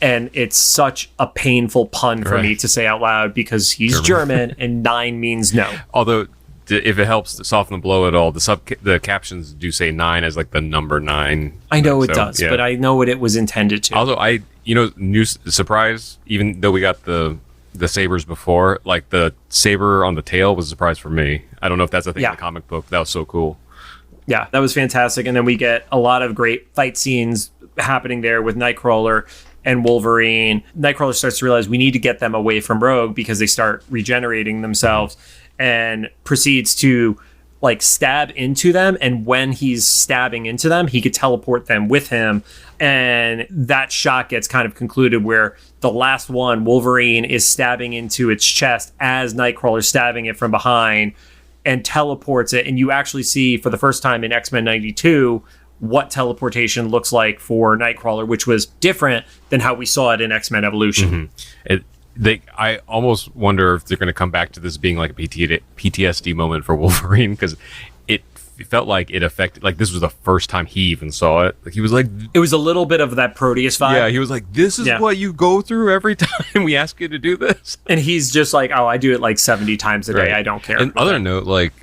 And it's such a painful pun for me to say out loud because he's German and 9 means no. Although if it helps to soften the blow at all, the captions do say 9 as like the number 9. I know it does, but I know what it was intended to. Although new surprise, even though we got the sabers before, like the saber on the tail was a surprise for me. I don't know if that's a thing in the comic book. That was so cool. Yeah, that was fantastic. And then we get a lot of great fight scenes happening there with Nightcrawler and Wolverine. Nightcrawler starts to realize we need to get them away from Rogue because they start regenerating themselves, and proceeds to like stab into them. And when he's stabbing into them, he could teleport them with him. And that shot gets kind of concluded where the last one, Wolverine, is stabbing into its chest as Nightcrawler's stabbing it from behind and teleports it. And you actually see for the first time in X-Men 92 what teleportation looks like for Nightcrawler, which was different than how we saw it in X-Men Evolution. I almost wonder if they're going to come back to this being like a PTSD moment for Wolverine, because it felt like it affected, like this was the first time he even saw it. Like he was like, it was a little bit of that Proteus vibe. Yeah, he was like, this is what you go through every time we ask you to do this. And he's just like, oh, I do it like 70 times a day. I don't care. And other note, like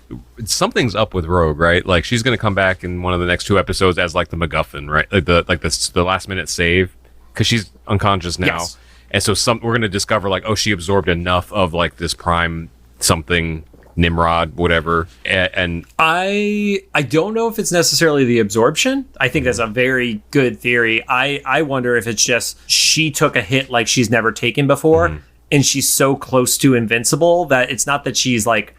something's up with Rogue, right? Like she's going to come back in one of the next 2 episodes as like the MacGuffin, right? Like the last minute save, because she's unconscious now. Yes. And so we're going to discover like, oh, she absorbed enough of like this prime something, Nimrod, whatever. And I don't know if it's necessarily the absorption. I think that's a very good theory. I wonder if it's just she took a hit like she's never taken before, and she's so close to invincible that it's not that she's like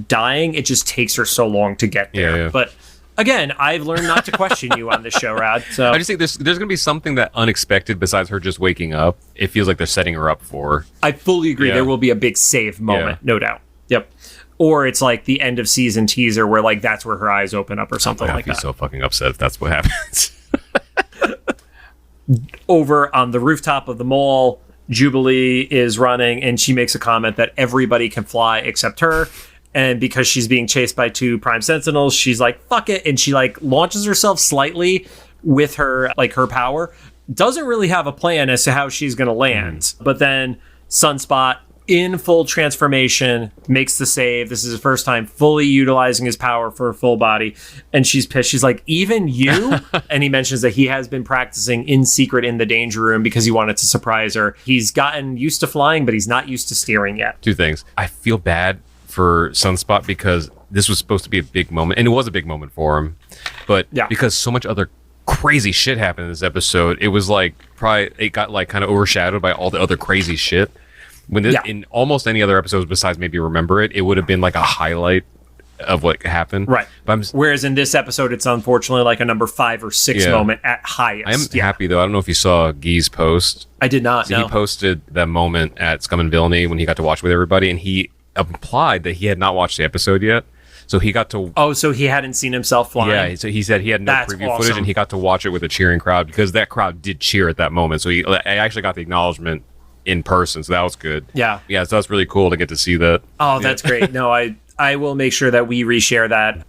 dying. It just takes her so long to get there. Yeah. But again, I've learned not to question you on this show, Rad. So I just think there's going to be something that unexpected besides her just waking up. It feels like they're setting her up for. I fully agree. There will be a big save moment, no doubt. Yep. Or it's like the end of season teaser where like that's where her eyes open up or something like that. I'd be so fucking upset if that's what happens. Over on the rooftop of the mall, Jubilee is running, and she makes a comment that everybody can fly except her. And because she's being chased by 2 Prime Sentinels, she's like, fuck it. And she like launches herself slightly with her, like her power. Doesn't really have a plan as to how she's going to land. But then Sunspot, in full transformation, makes the save. This is his first time fully utilizing his power for a full body. And she's pissed. She's like, even you? And he mentions that he has been practicing in secret in the danger room because he wanted to surprise her. He's gotten used to flying, but he's not used to steering yet. 2 things. I feel bad for Sunspot because this was supposed to be a big moment, and it was a big moment for him, but because so much other crazy shit happened in this episode, it was like it got like kind of overshadowed by all the other crazy shit. When in almost any other episodes besides maybe Remember It would have been like a highlight of what happened, right? Whereas in this episode, it's unfortunately like a number 5 or 6 moment at highest. I am happy though. I don't know if you saw Guy's post. I did not. So he posted that moment at Scum and Villainy when he got to watch with everybody, and he implied that he had not watched the episode yet, so he got to so he hadn't seen himself flying. Yeah, so he said he had no preview footage, and he got to watch it with a cheering crowd because that crowd did cheer at that moment, so I actually got the acknowledgement in person, so that was good. So that's really cool to get to see that. That's great. No, I will make sure that we reshare that.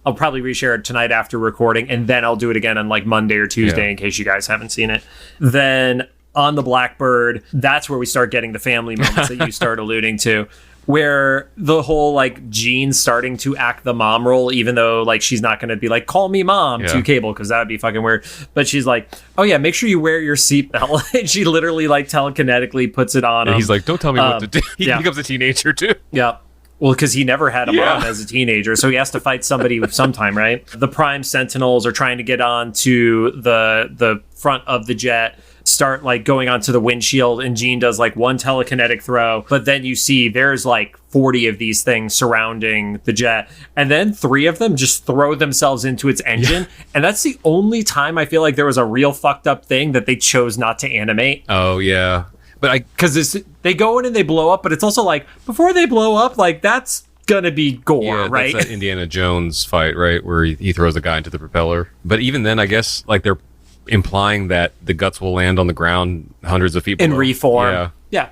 I'll probably reshare it tonight after recording, and then I'll do it again on like Monday or Tuesday in case you guys haven't seen it. Then on the Blackbird, that's where we start getting the family moments that you start alluding to, where the whole like Jean starting to act the mom role, even though like she's not going to be like, call me mom to Cable, because that would be fucking weird. But she's like, oh yeah, make sure you wear your seatbelt. And she literally like telekinetically puts it on him. He's like, don't tell me what to do. He becomes a teenager too. Yeah. Well, because he never had a mom as a teenager, so he has to fight somebody sometime, right? The Prime Sentinels are trying to get onto the front of the jet, start like going onto the windshield, and Jean does like one telekinetic throw, but then you see there's like 40 of these things surrounding the jet, and then 3 of them just throw themselves into its engine. And that's the only time I feel like there was a real fucked up thing that they chose not to animate. Oh yeah, but because they go in and they blow up, but it's also like before they blow up, like that's gonna be gore, right? That's that Indiana Jones fight, right, where he throws a guy into the propeller. But even then, I guess like they're implying that the guts will land on the ground hundreds of feet below. And reform. Yeah.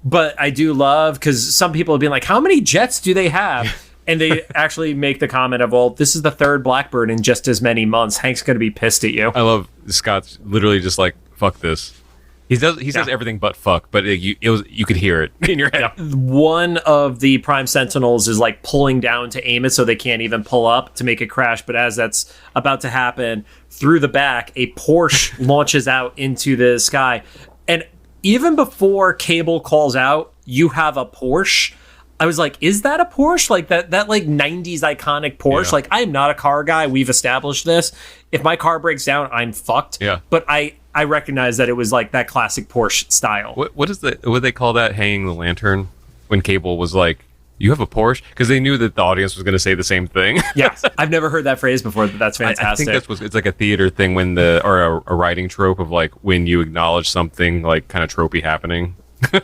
But I do love, because some people have been like, how many jets do they have? And they actually make the comment of, well, this is the 3rd Blackbird in just as many months. Hank's going to be pissed at you. I love Scott's literally just like, fuck this. He says everything but fuck, but you could hear it in your head. One of the Prime Sentinels is like pulling down to aim it so they can't even pull up to make it crash. But as that's about to happen, through the back, a Porsche launches out into the sky. And even before Cable calls out, you have a Porsche. I was like, is that a Porsche? Like that like 90s iconic Porsche? Yeah. Like, I am not a car guy. We've established this. If my car breaks down, I'm fucked. Yeah. But I recognize that it was like that classic Porsche style. What do they call that, hanging the lantern? When Cable was like, you have a Porsche? Because they knew that the audience was going to say the same thing. Yes. I've never heard that phrase before, but that's fantastic. I think it's like a theater thing or a writing trope of like when you acknowledge something like kind of tropey happening.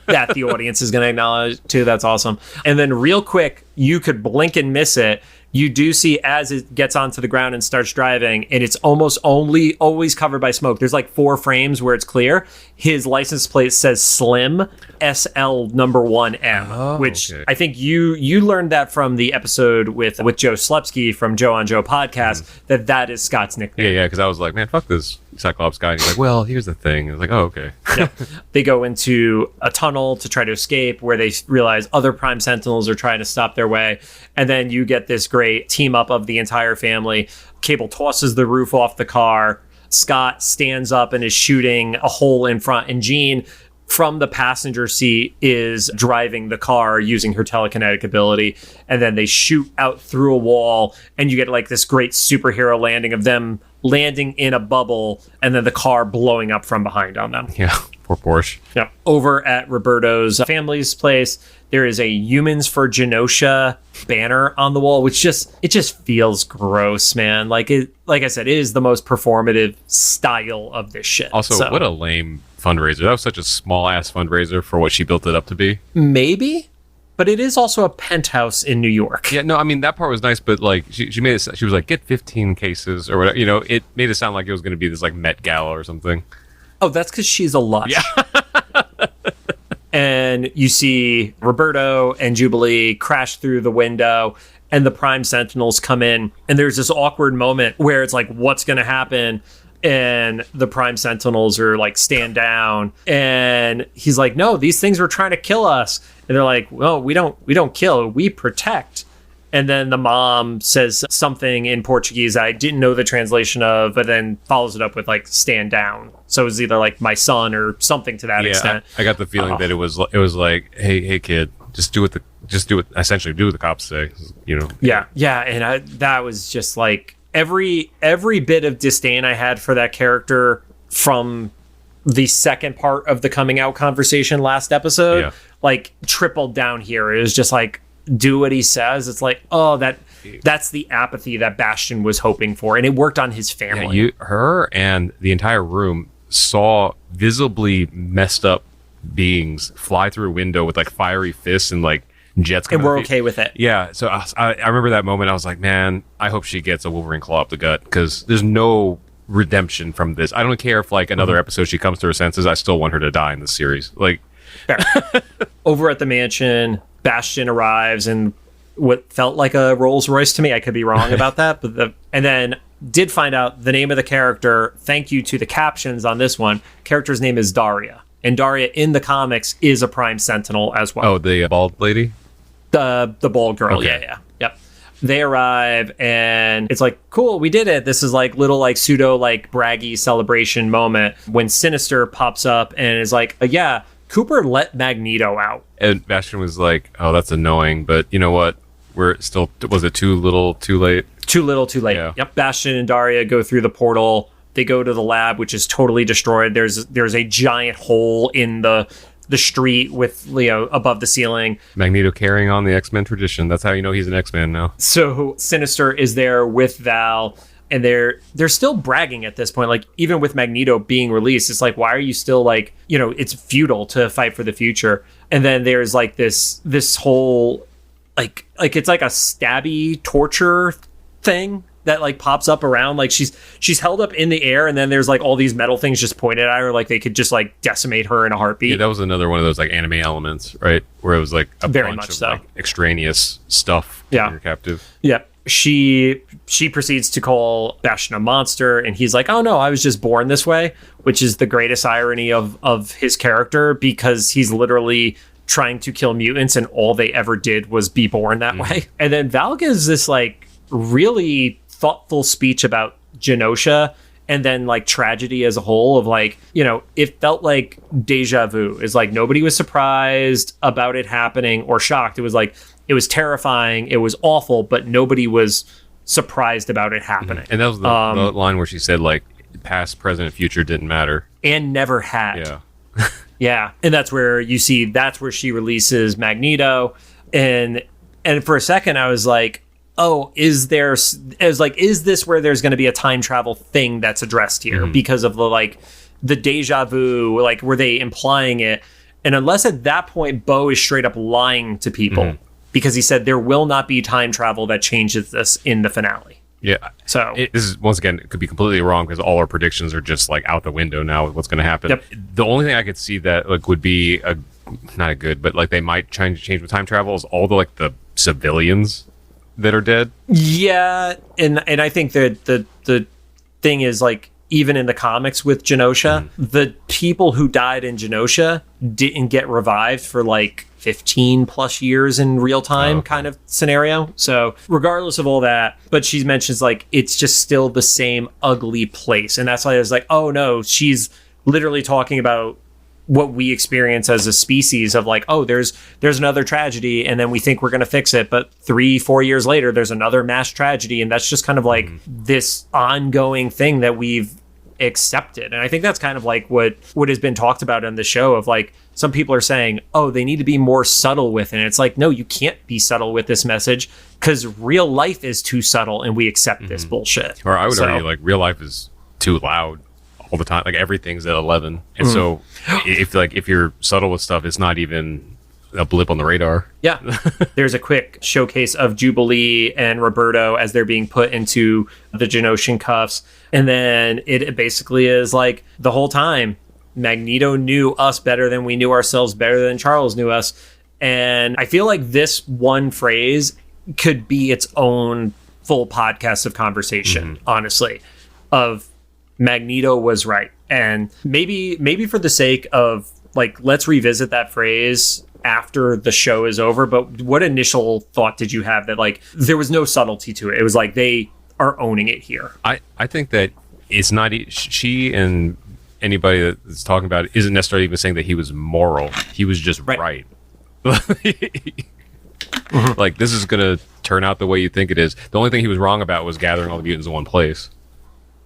That the audience is going to acknowledge too. That's awesome. And then real quick, you could blink and miss it. You do see as it gets onto the ground and starts driving, and it's almost always covered by smoke. There's like 4 frames where it's clear. His license plate says Slim SL number 1M, which okay. I think you learned that from the episode with Joe Slepsky from Joe on Joe podcast, that is Scott's nickname. Yeah, because I was like, man, fuck this Cyclops guy. And he's like, well, here's the thing. I was like, oh, okay. Yeah. They go into a tunnel to try to escape where they realize other Prime Sentinels are trying to stop their way. And then you get this great team up of the entire family. Cable tosses the roof off the car. Scott stands up and is shooting a hole in front. And Jean, from the passenger seat, is driving the car using her telekinetic ability. And then they shoot out through a wall. And you get like this great superhero landing of them landing in a bubble and then the car blowing up from behind on them. Yeah, poor Porsche. Yeah. Over at Roberto's family's place, there is a Humans for Genosha banner on the wall, which just feels gross, man. Like I said, it is the most performative style of this shit. Also, what a lame fundraiser. That was such a small ass fundraiser for what she built it up to be. Maybe. But it is also a penthouse in New York. Yeah, no, I mean, that part was nice, but like she made it, she was like, get 15 cases or whatever. You know, it made it sound like it was going to be this like Met Gala or something. Oh, that's because she's a lush. Yeah. And you see Roberto and Jubilee crash through the window and the Prime Sentinels come in. And there's this awkward moment where it's like, what's going to happen? And the Prime Sentinels are like, stand down. And he's like, no, these things were trying to kill us. And they're like, well, we don't kill, we protect. And then the mom says something in Portuguese I didn't know the translation of, but then follows it up with like, stand down. So it was either like my son or something to that extent. I got the feeling that it was like, hey kid, just do what the cops say, you know? Yeah. Yeah. And that was just like every bit of disdain I had for that character from the second part of the coming out conversation last episode, like tripled down here. It was just like, do what he says. It's like, oh, that's the apathy that Bastion was hoping for, and it worked on his family. Yeah, her and the entire room saw visibly messed up beings fly through a window with like fiery fists and like jets coming. And we're okay with it. Yeah, so I remember that moment. I was like, man, I hope she gets a Wolverine claw up the gut, because there's no redemption from this. I don't care if like another episode she comes to her senses. I still want her to die in this series. Like, over at the mansion, Bastion arrives in what felt like a Rolls Royce to me. I could be wrong about that, and then did find out the name of the character. Thank you to the captions on this one. Character's name is Daria, and Daria in the comics is a Prime Sentinel as well. Oh, the bald lady, the bald girl. Okay. Yeah. Yep. They arrive and it's like, cool, we did it. This is like little like pseudo like braggy celebration moment when Sinister pops up and is like, yeah, Cooper let Magneto out. And Bastion was like, oh, that's annoying, but you know what? We're still, was it too little, too late? Too little, too late. Yeah. Yep. Bastion and Daria go through the portal. They go to the lab, which is totally destroyed. There's a giant hole in the street with Leo above the ceiling. Magneto carrying on the X-Men tradition. That's how you know he's an X-Man now. So Sinister is there with Val. And they're still bragging at this point, like even with Magneto being released, it's like, why are you still like, you know, it's futile to fight for the future. And then there's like this whole like it's like a stabby torture thing that like pops up around, like she's held up in the air, and then there's like all these metal things just pointed at her, like they could just like decimate her in a heartbeat. Yeah, that was another one of those like anime elements, right? Where it was like a very bunch much of so like extraneous stuff. Yeah, you're captive. Yeah. she proceeds to call Bastion a monster, and he's like, oh no, I was just born this way, which is the greatest irony of his character, because he's literally trying to kill mutants and all they ever did was be born that way. And then Val gives this like really thoughtful speech about Genosha and then like tragedy as a whole of like, you know, it felt like deja vu. Is like nobody was surprised about it happening or shocked. It was like, it was terrifying, it was awful, but nobody was surprised about it happening. And that was the line where she said like past, present, future didn't matter. And never had. Yeah. Yeah. And that's where she releases Magneto. And for a second I was like, oh, is this where there's going to be a time travel thing that's addressed here because of the deja vu, like were they implying it? And unless at that point Bo is straight up lying to people because he said there will not be time travel that changes this in the finale. Yeah. So this is, once again, it could be completely wrong because all our predictions are just like out the window now with what's going to happen. Yep. The only thing I could see that like would be not a good, but like they might change with time travel is all the like the civilians that are dead. Yeah, and I think that the thing is like even in the comics with Genosha, the people who died in Genosha didn't get revived for like 15 plus years in real time kind of scenario. So regardless of all that, but she mentions like it's just still the same ugly place, and that's why I was like, oh no, she's literally talking about what we experience as a species of like, oh, there's another tragedy and then we think we're going to fix it, but 3-4 years later there's another mass tragedy, and that's just kind of like this ongoing thing that we've accepted. And I think that's kind of like what has been talked about on the show of like, some people are saying, oh, they need to be more subtle with it. And it's like, no, you can't be subtle with this message because real life is too subtle and we accept this bullshit. Or I would argue like real life is too loud all the time, like everything's at 11, and so if you're subtle with stuff, it's not even a blip on the radar. Yeah. There's a quick showcase of Jubilee and Roberto as they're being put into the Genoshan cuffs, and then it basically is like the whole time Magneto knew us better than we knew ourselves, better than Charles knew us. And I feel like this one phrase could be its own full podcast of conversation, honestly, of Magneto was right. And maybe for the sake of like, let's revisit that phrase after the show is over. But what initial thought did you have that like there was no subtlety to it? It was like they are owning it here. I think that it's not she and anybody that's talking about it isn't necessarily even saying that he was moral. He was just right. Like this is gonna turn out the way you think it is. The only thing he was wrong about was gathering all the mutants in one place.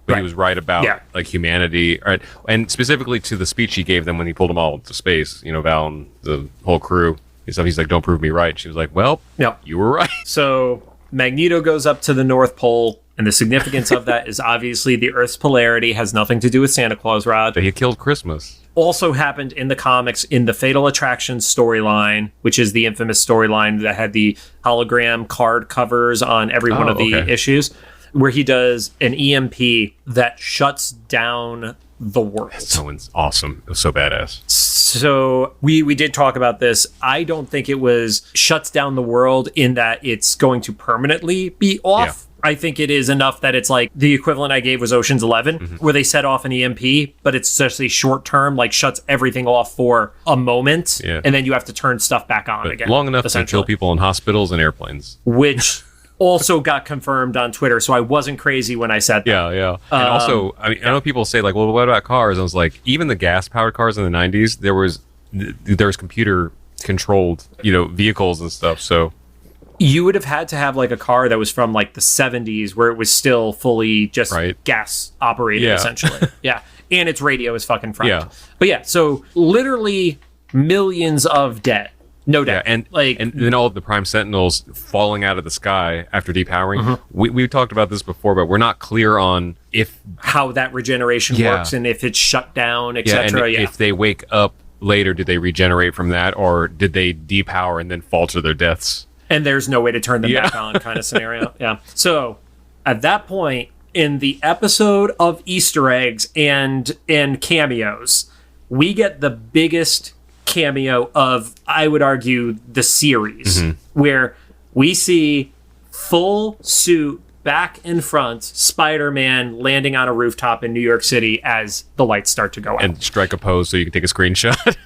But he was right about like humanity, right? And specifically to the speech he gave them when he pulled them all into space, you know, Val and the whole crew. He's like, don't prove me right. She was like, well, you were right. So Magneto goes up to the North Pole, and the significance of that is obviously the Earth's polarity has nothing to do with Santa Claus, Rod. But he killed Christmas. Also happened in the comics in the Fatal Attraction storyline, which is the infamous storyline that had the hologram card covers on every one of the issues, where he does an EMP that shuts down the world. That's so awesome. It was so badass. So we did talk about this. I don't think it was shuts down the world in that it's going to permanently be off. Yeah. I think it is enough that it's like the equivalent I gave was Ocean's 11, where they set off an EMP, but it's just a short term, like shuts everything off for a moment, and then you have to turn stuff back on again. Long enough to kill people in hospitals and airplanes. Which also got confirmed on Twitter, so I wasn't crazy when I said that. Yeah. And also, I mean, I know people say like, well, what about cars? I was like, even the gas-powered cars in the 90s, there was computer-controlled, vehicles and stuff, so... You would have had to have like a car that was from like the 70s where it was still fully just gas operated, essentially. Yeah. And its radio is fucking fried. Yeah. But yeah, so literally millions of dead. No doubt. Yeah, and then all of the Prime Sentinels falling out of the sky after depowering. We talked about this before, but we're not clear on how that regeneration works and if it's shut down, etc. And if they wake up later, did they regenerate from that, or did they depower and then fall to their deaths? And there's no way to turn them back on kind of scenario. Yeah. So at that point in the episode of Easter eggs and cameos, we get the biggest cameo of, I would argue, the series, where we see full suit, back and front, Spider-Man landing on a rooftop in New York City as the lights start to go out. And strike a pose so you can take a screenshot.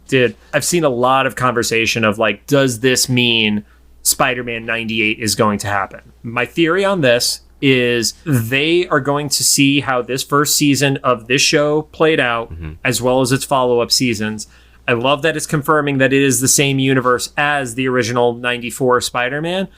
Dude, I've seen a lot of conversation of like, does this mean Spider-Man 98 is going to happen? My theory on this is they are going to see how this first season of this show played out, as well as its follow-up seasons. I love that it's confirming that it is the same universe as the original 94 Spider-Man.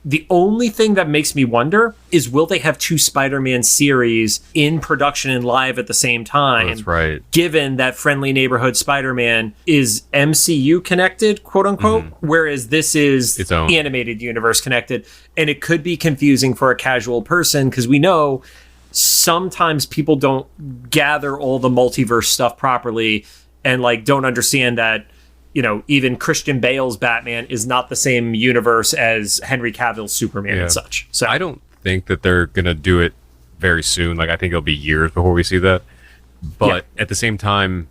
The only thing that makes me wonder is, will they have two Spider-Man series in production and live at the same time? That's right. Given that Friendly Neighborhood Spider-Man is MCU connected, quote unquote, whereas this is its own animated universe connected. And it could be confusing for a casual person, because we know sometimes people don't gather all the multiverse stuff properly and like don't understand that, you know, even Christian Bale's Batman is not the same universe as Henry Cavill's Superman and such. So I don't think that they're going to do it very soon. Like, I think it'll be years before we see that. But at the same time,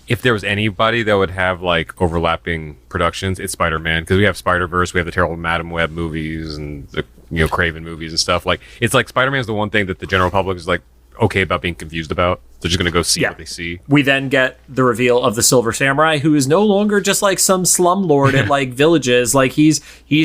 if there was anybody that would have like overlapping productions, it's Spider-Man, because we have Spider-Verse, we have the terrible Madam Web movies and the, you know, Craven movies and stuff. Like, it's like Spider-Man is the one thing that the general public is like okay about being confused about. They're just going to go see what they see. We then get the reveal of the Silver Samurai, who is no longer just like some slumlord at like villages. Like he's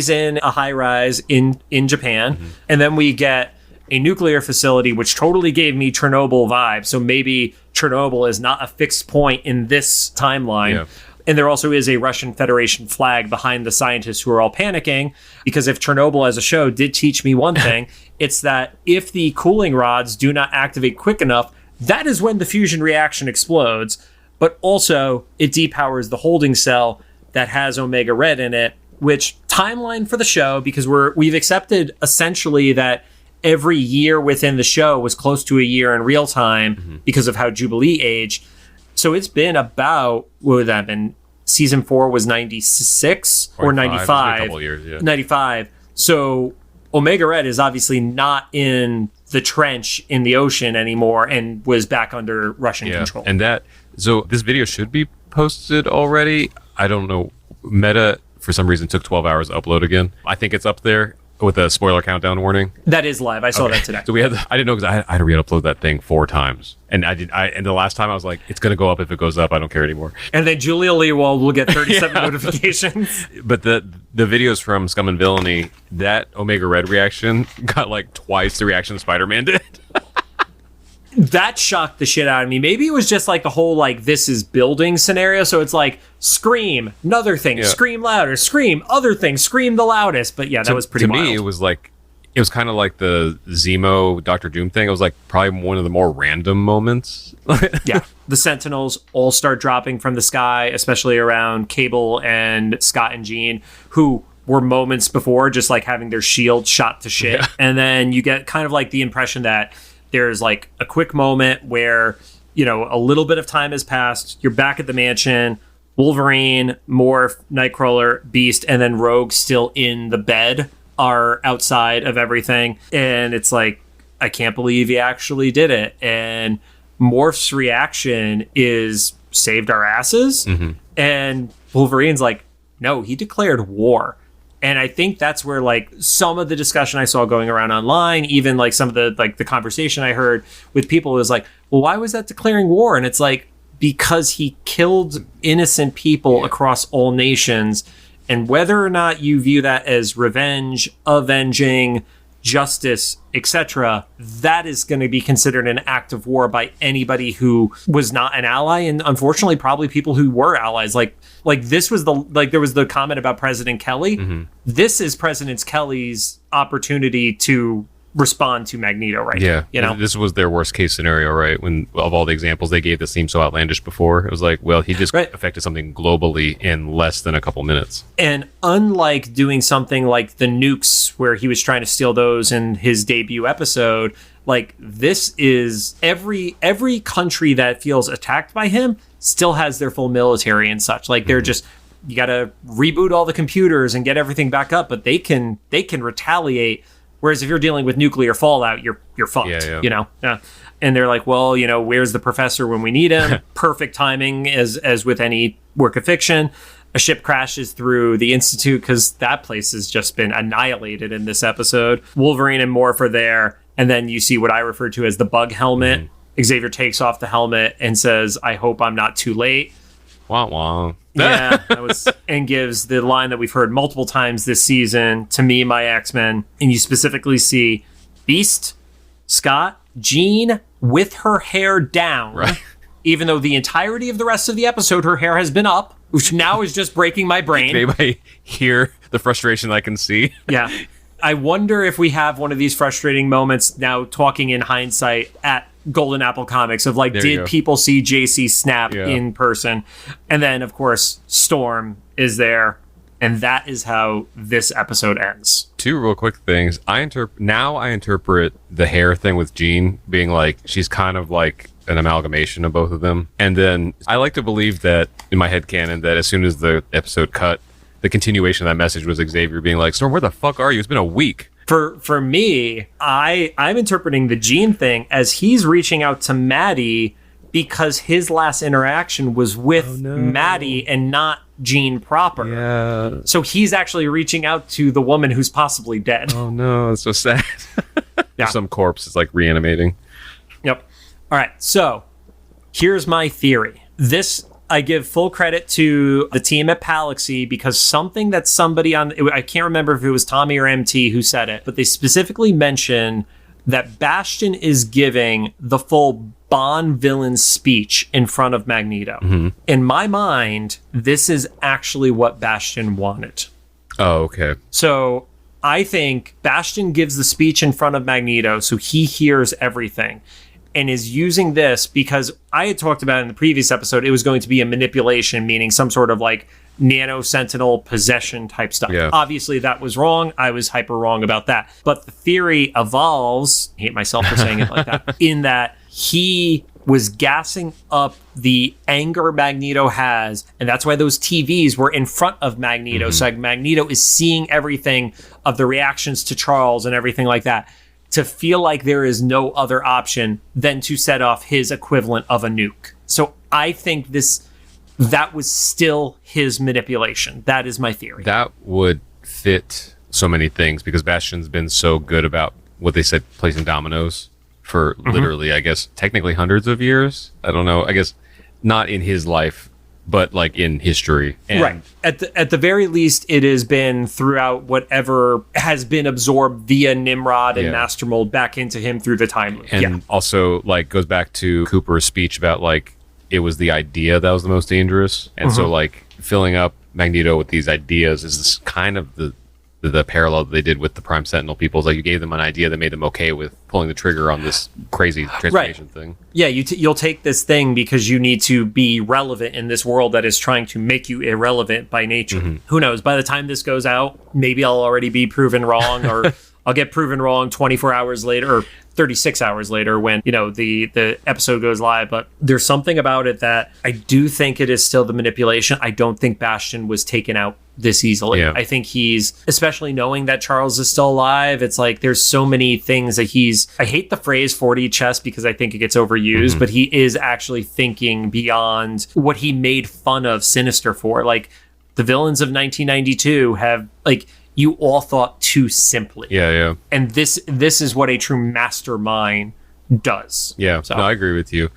in a high rise in Japan. And then we get a nuclear facility, which totally gave me Chernobyl vibes. So maybe Chernobyl is not a fixed point in this timeline. Yeah. And there also is a Russian Federation flag behind the scientists who are all panicking, because if Chernobyl as a show did teach me one thing, it's that if the cooling rods do not activate quick enough, that is when the fusion reaction explodes. But also it depowers the holding cell that has Omega Red in it, which timeline for the show, because we've accepted essentially that every year within the show was close to a year in real time because of how Jubilee aged. So it's been about, what would that have been? Season 4 was 96 or 95. A couple years, yeah. 95. So Omega Red is obviously not in the trench in the ocean anymore and was back under Russian control. And so this video should be posted already. I don't know. Meta, for some reason, took 12 hours to upload again. I think it's up there with a spoiler countdown warning. That is live. I saw that today. So I didn't know, because I had to re-upload that thing 4 times. And and the last time I was like, it's going to go up if it goes up. I don't care anymore. And then Julia Leewald will get 37 notifications. But the videos from Scum and Villainy, that Omega Red reaction got like twice the reaction Spider-Man did. That shocked the shit out of me. Maybe it was just like the whole like this is building scenario. So it's like scream, another thing, scream louder, scream, other thing, scream the loudest. But yeah, that was pretty wild. To me, it was kind of like the Zemo Doctor Doom thing. It was like probably one of the more random moments. Yeah. The Sentinels all start dropping from the sky, especially around Cable and Scott and Jean, who were moments before just like having their shield shot to shit. Yeah. And then you get kind of like the impression that there's like a quick moment where, you know, a little bit of time has passed. You're back at the mansion. Wolverine, Morph, Nightcrawler, Beast, and then Rogue still in the bed are outside of everything. And it's like, I can't believe he actually did it. And Morph's reaction is saved our asses. And Wolverine's like, no, he declared war. And I think that's where like some of the discussion I saw going around online, even like some of the like the conversation I heard with people was like, well, why was that declaring war? And it's like, because he killed innocent people across all nations. And whether or not you view that as revenge, avenging, justice, etc., that is going to be considered an act of war by anybody who was not an ally, and unfortunately probably people who were allies. Like this was there was the comment about President Kelly. This is President Kelly's opportunity to respond to Magneto right now, you know? This was their worst case scenario, right? When of all the examples they gave that seemed so outlandish before, it was like, well, he just affected something globally in less than a couple minutes. And unlike doing something like the nukes where he was trying to steal those in his debut episode, like this is every country that feels attacked by him still has their full military and such. Like they're just, you got to reboot all the computers and get everything back up, but they can retaliate. Whereas if you're dealing with nuclear fallout, you're fucked, you know? And they're like, well, you know, where's the professor when we need him? Perfect timing as with any work of fiction. a ship crashes through the Institute because that place has just been annihilated in this episode. Wolverine and Morph are there. And then you see what I refer to as the bug helmet. Xavier takes off the helmet and says, I hope I'm not too late. Wah, wah. Yeah, and gives the line that we've heard multiple times this season, to me, my X-Men. And you specifically see Beast, Scott, Jean with her hair down. Right. Even though the entirety of the rest of the episode, her hair has been up, which now is just breaking my brain. Maybe I hear the frustration I can see. Yeah. I wonder if we have one of these frustrating moments now talking in hindsight at Golden Apple Comics of like, did people see JC snap in person? And then, of course, Storm is there. And that is how this episode ends. Two real quick things. I interpret the hair thing with Jean being like, she's kind of like an amalgamation of both of them. And then I like to believe that in my head canon that as soon as the episode cut, the continuation of that message was Xavier being like, Storm, where the fuck are you? It's been a week. For me, I'm interpreting the Jean thing as he's reaching out to Maddie because his last interaction was with Maddie and not Jean proper. Yeah. So he's actually reaching out to the woman who's possibly dead. Oh no, it's so sad. Yeah. Some corpse is like reanimating. Yep. All right. So here's my theory. I give full credit to the team at Palaxy because something that somebody I can't remember if it was Tommy or MT who said it, but they specifically mentioned that Bastion is giving the full Bond villain speech in front of Magneto. Mm-hmm. In my mind, this is actually what Bastion wanted. Oh, okay. So I think Bastion gives the speech in front of Magneto so he hears everything. And is using this because I had talked about in the previous episode, it was going to be a manipulation, meaning some sort of like nano sentinel possession type stuff. Yeah. Obviously, that was wrong. I was hyper wrong about that. But the theory evolves, I hate myself for saying it like that, in that he was gassing up the anger Magneto has. And that's why those TVs were in front of Magneto. Mm-hmm. So like, Magneto is seeing everything of the reactions to Charles and everything like that, to feel like there is no other option than to set off his equivalent of a nuke. So I think that was still his manipulation. That is my theory. That would fit so many things because Bastion's been so good about what they said, placing dominoes for literally, I guess, technically hundreds of years. I don't know. I guess not in his life, but like in history. And right. At the very least, it has been throughout whatever has been absorbed via Nimrod and Master Mold back into him through the time loop. And also like goes back to Cooper's speech about like it was the idea that was the most dangerous. And so like filling up Magneto with these ideas is this kind of the parallel that they did with the Prime Sentinel people. Is like you gave them an idea that made them okay with pulling the trigger on this crazy transformation thing. Yeah, you'll take this thing because you need to be relevant in this world that is trying to make you irrelevant by nature. Mm-hmm. Who knows? By the time this goes out, maybe I'll already be proven wrong, or I'll get proven wrong 24 hours later or 36 hours later when, the episode goes live. But there's something about it that I do think it is still the manipulation. I don't think Bastion was taken out this easily. Yeah. I think he's, especially knowing that Charles is still alive, it's like there's so many things that I hate the phrase 4D chess because I think it gets overused, but he is actually thinking beyond what he made fun of Sinister for. Like the villains of 1992 have like, you all thought too simply. Yeah. And this is what a true mastermind does. Yeah. So. No, I agree with you.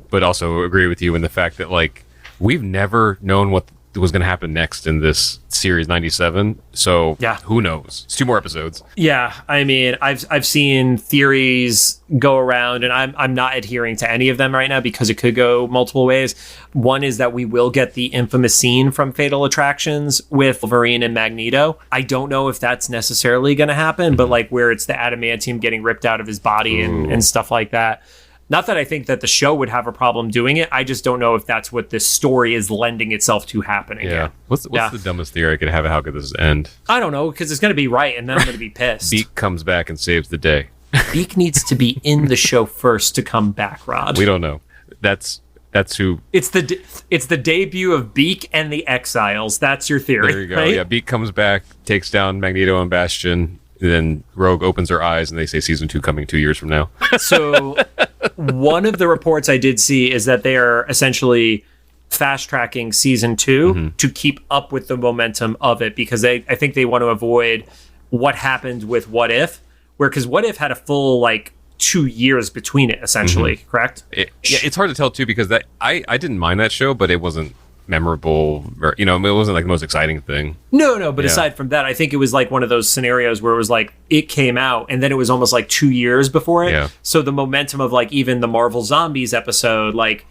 But also agree with you in the fact that like we've never known what was going to happen next in this series 97. So who knows? It's 2 more episodes. Yeah. I mean, I've seen theories go around and I'm not adhering to any of them right now because it could go multiple ways. One is that we will get the infamous scene from Fatal Attractions with Wolverine and Magneto. I don't know if that's necessarily going to happen, but like where it's the adamantium getting ripped out of his body and stuff like that. Not that I think that the show would have a problem doing it. I just don't know if that's what this story is lending itself to happening. Yeah. What's the dumbest theory I could have? How could this end? I don't know, because it's going to be right, and then I'm going to be pissed. Beak comes back and saves the day. Beak needs to be in the show first to come back, Rod. We don't know. That's who. It's the debut of Beak and the Exiles. That's your theory. There you go. Right? Yeah, Beak comes back, takes down Magneto and Bastion. Then Rogue opens her eyes and they say season 2 coming 2 years from now. So one of the reports I did see is that they are essentially fast tracking season 2 to keep up with the momentum of it, because I think they want to avoid what happened with What If, because What If had a full like 2 years between it, essentially, correct? It's hard to tell too, because that I didn't mind that show, but it wasn't memorable, or, it wasn't like the most exciting thing. No, but aside from that, I think it was like one of those scenarios where it was like it came out and then it was almost like 2 years before it. Yeah. So the momentum of like even the Marvel Zombies episode, like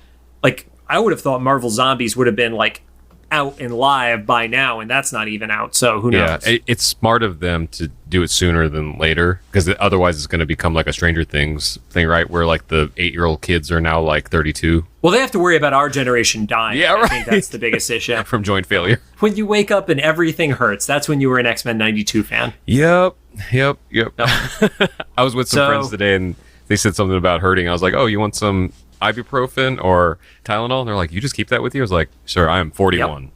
I would have thought Marvel Zombies would have been like out and live by now, and that's not even out. So who knows? Yeah, it's smart of them to do it sooner than later, because otherwise it's going to become like a Stranger Things thing, right? Where like the 8-year-old kids are now like 32. Well, they have to worry about our generation dying. Yeah, right. I think that's the biggest issue. From joint failure. When you wake up and everything hurts, that's when you were an X-Men 92 fan. Yep. I was with some friends today, and they said something about hurting. I was like, oh, you want some ibuprofen or Tylenol? And they're like, you just keep that with you? I was like, sir, I am 41. Yep.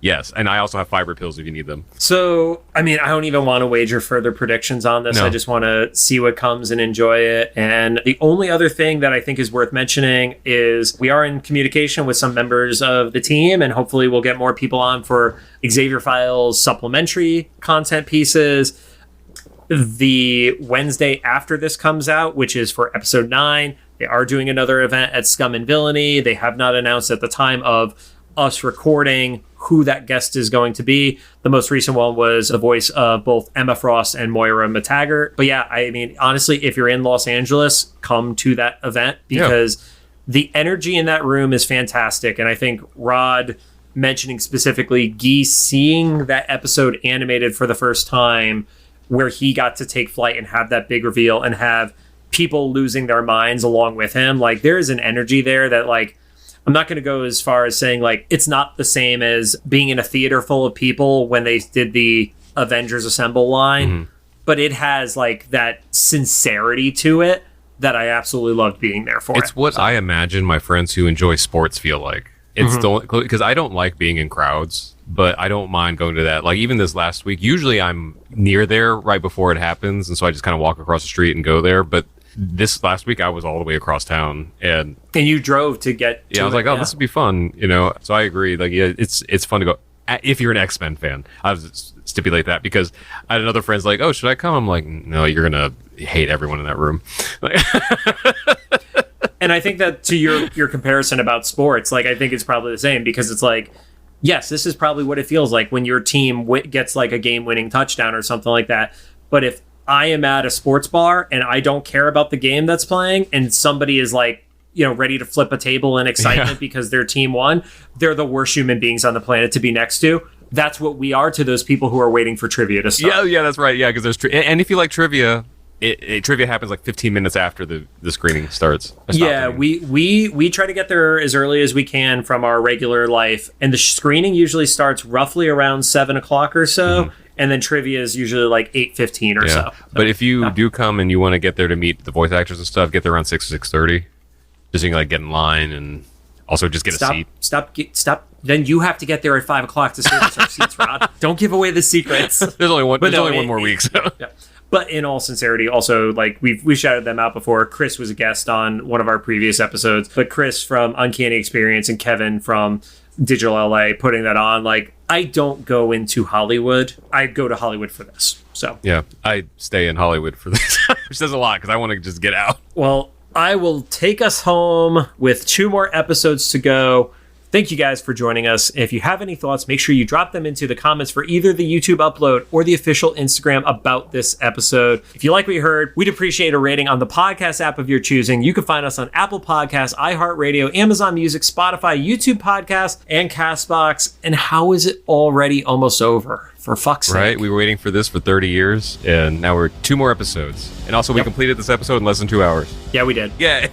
Yes, and I also have fiber pills if you need them. So, I mean, I don't even want to wager further predictions on this. No. I just want to see what comes and enjoy it. And the only other thing that I think is worth mentioning is we are in communication with some members of the team, and hopefully we'll get more people on for Xavier Files supplementary content pieces. The Wednesday after this comes out, which is for episode 9, they are doing another event at Scum and Villainy. They have not announced at the time of us recording who that guest is going to be. The most recent one was the voice of both Emma Frost and Moira McTaggart. But yeah, I mean, honestly, if you're in Los Angeles, come to that event, because the energy in that room is fantastic. And I think Rod mentioning specifically Guy seeing that episode animated for the first time, where he got to take flight and have that big reveal and have people losing their minds along with him. Like, there is an energy there that, like, I'm not going to go as far as saying like it's not the same as being in a theater full of people when they did the Avengers Assemble line, but it has like that sincerity to it that I absolutely loved being there for. It's what I imagine my friends who enjoy sports feel like. It's because I don't like being in crowds, but I don't mind going to that. Like even this last week, usually I'm near there right before it happens, and so I just kind of walk across the street and go there. But this last week, I was all the way across town, and you drove to get. I was like, oh, this would be fun, So I agree. Like, yeah, it's fun to go if you're an X-Men fan. I was stipulate that because I had another friend's like, oh, should I come? I'm like, no, you're gonna hate everyone in that room. And I think that to your comparison about sports, like I think it's probably the same, because it's like, yes, this is probably what it feels like when your team gets like a game-winning touchdown or something like that. But if I am at a sports bar and I don't care about the game that's playing, and somebody is like, ready to flip a table in excitement because their team won, they're the worst human beings on the planet to be next to. That's what we are to those people who are waiting for trivia to start. Yeah, that's right. Yeah, because there's and if you like trivia, trivia happens like 15 minutes after the screening starts. Yeah, we try to get there as early as we can from our regular life, and the screening usually starts roughly around 7 o'clock or so. And then trivia is usually like 8:15 or so. But if you do come and you want to get there to meet the voice actors and stuff, get there around 6 or 6:30. Just so you can like get in line and also just get a seat. Stop. Then you have to get there at 5 o'clock to service our seats, Rod. Don't give away the secrets. There's only one more week. So. Yeah. But in all sincerity, also, like we shouted them out before. Chris was a guest on one of our previous episodes, but Chris from Uncanny Experience and Kevin from Digital LA putting that on. Like, I don't go into Hollywood. I go to Hollywood for this. So yeah, I stay in Hollywood for this, which says a lot because I want to just get out. Well, I will take us home with 2 more episodes to go. Thank you guys for joining us. If you have any thoughts, make sure you drop them into the comments for either the YouTube upload or the official Instagram about this episode. If you like what you heard, we'd appreciate a rating on the podcast app of your choosing. You can find us on Apple Podcasts, iHeartRadio, Amazon Music, Spotify, YouTube Podcasts, and CastBox. And how is it already almost over? For fuck's sake. Right? We were waiting for this for 30 years, and now we're 2 more episodes. And also, we completed this episode in less than 2 hours. Yeah, we did. Yeah.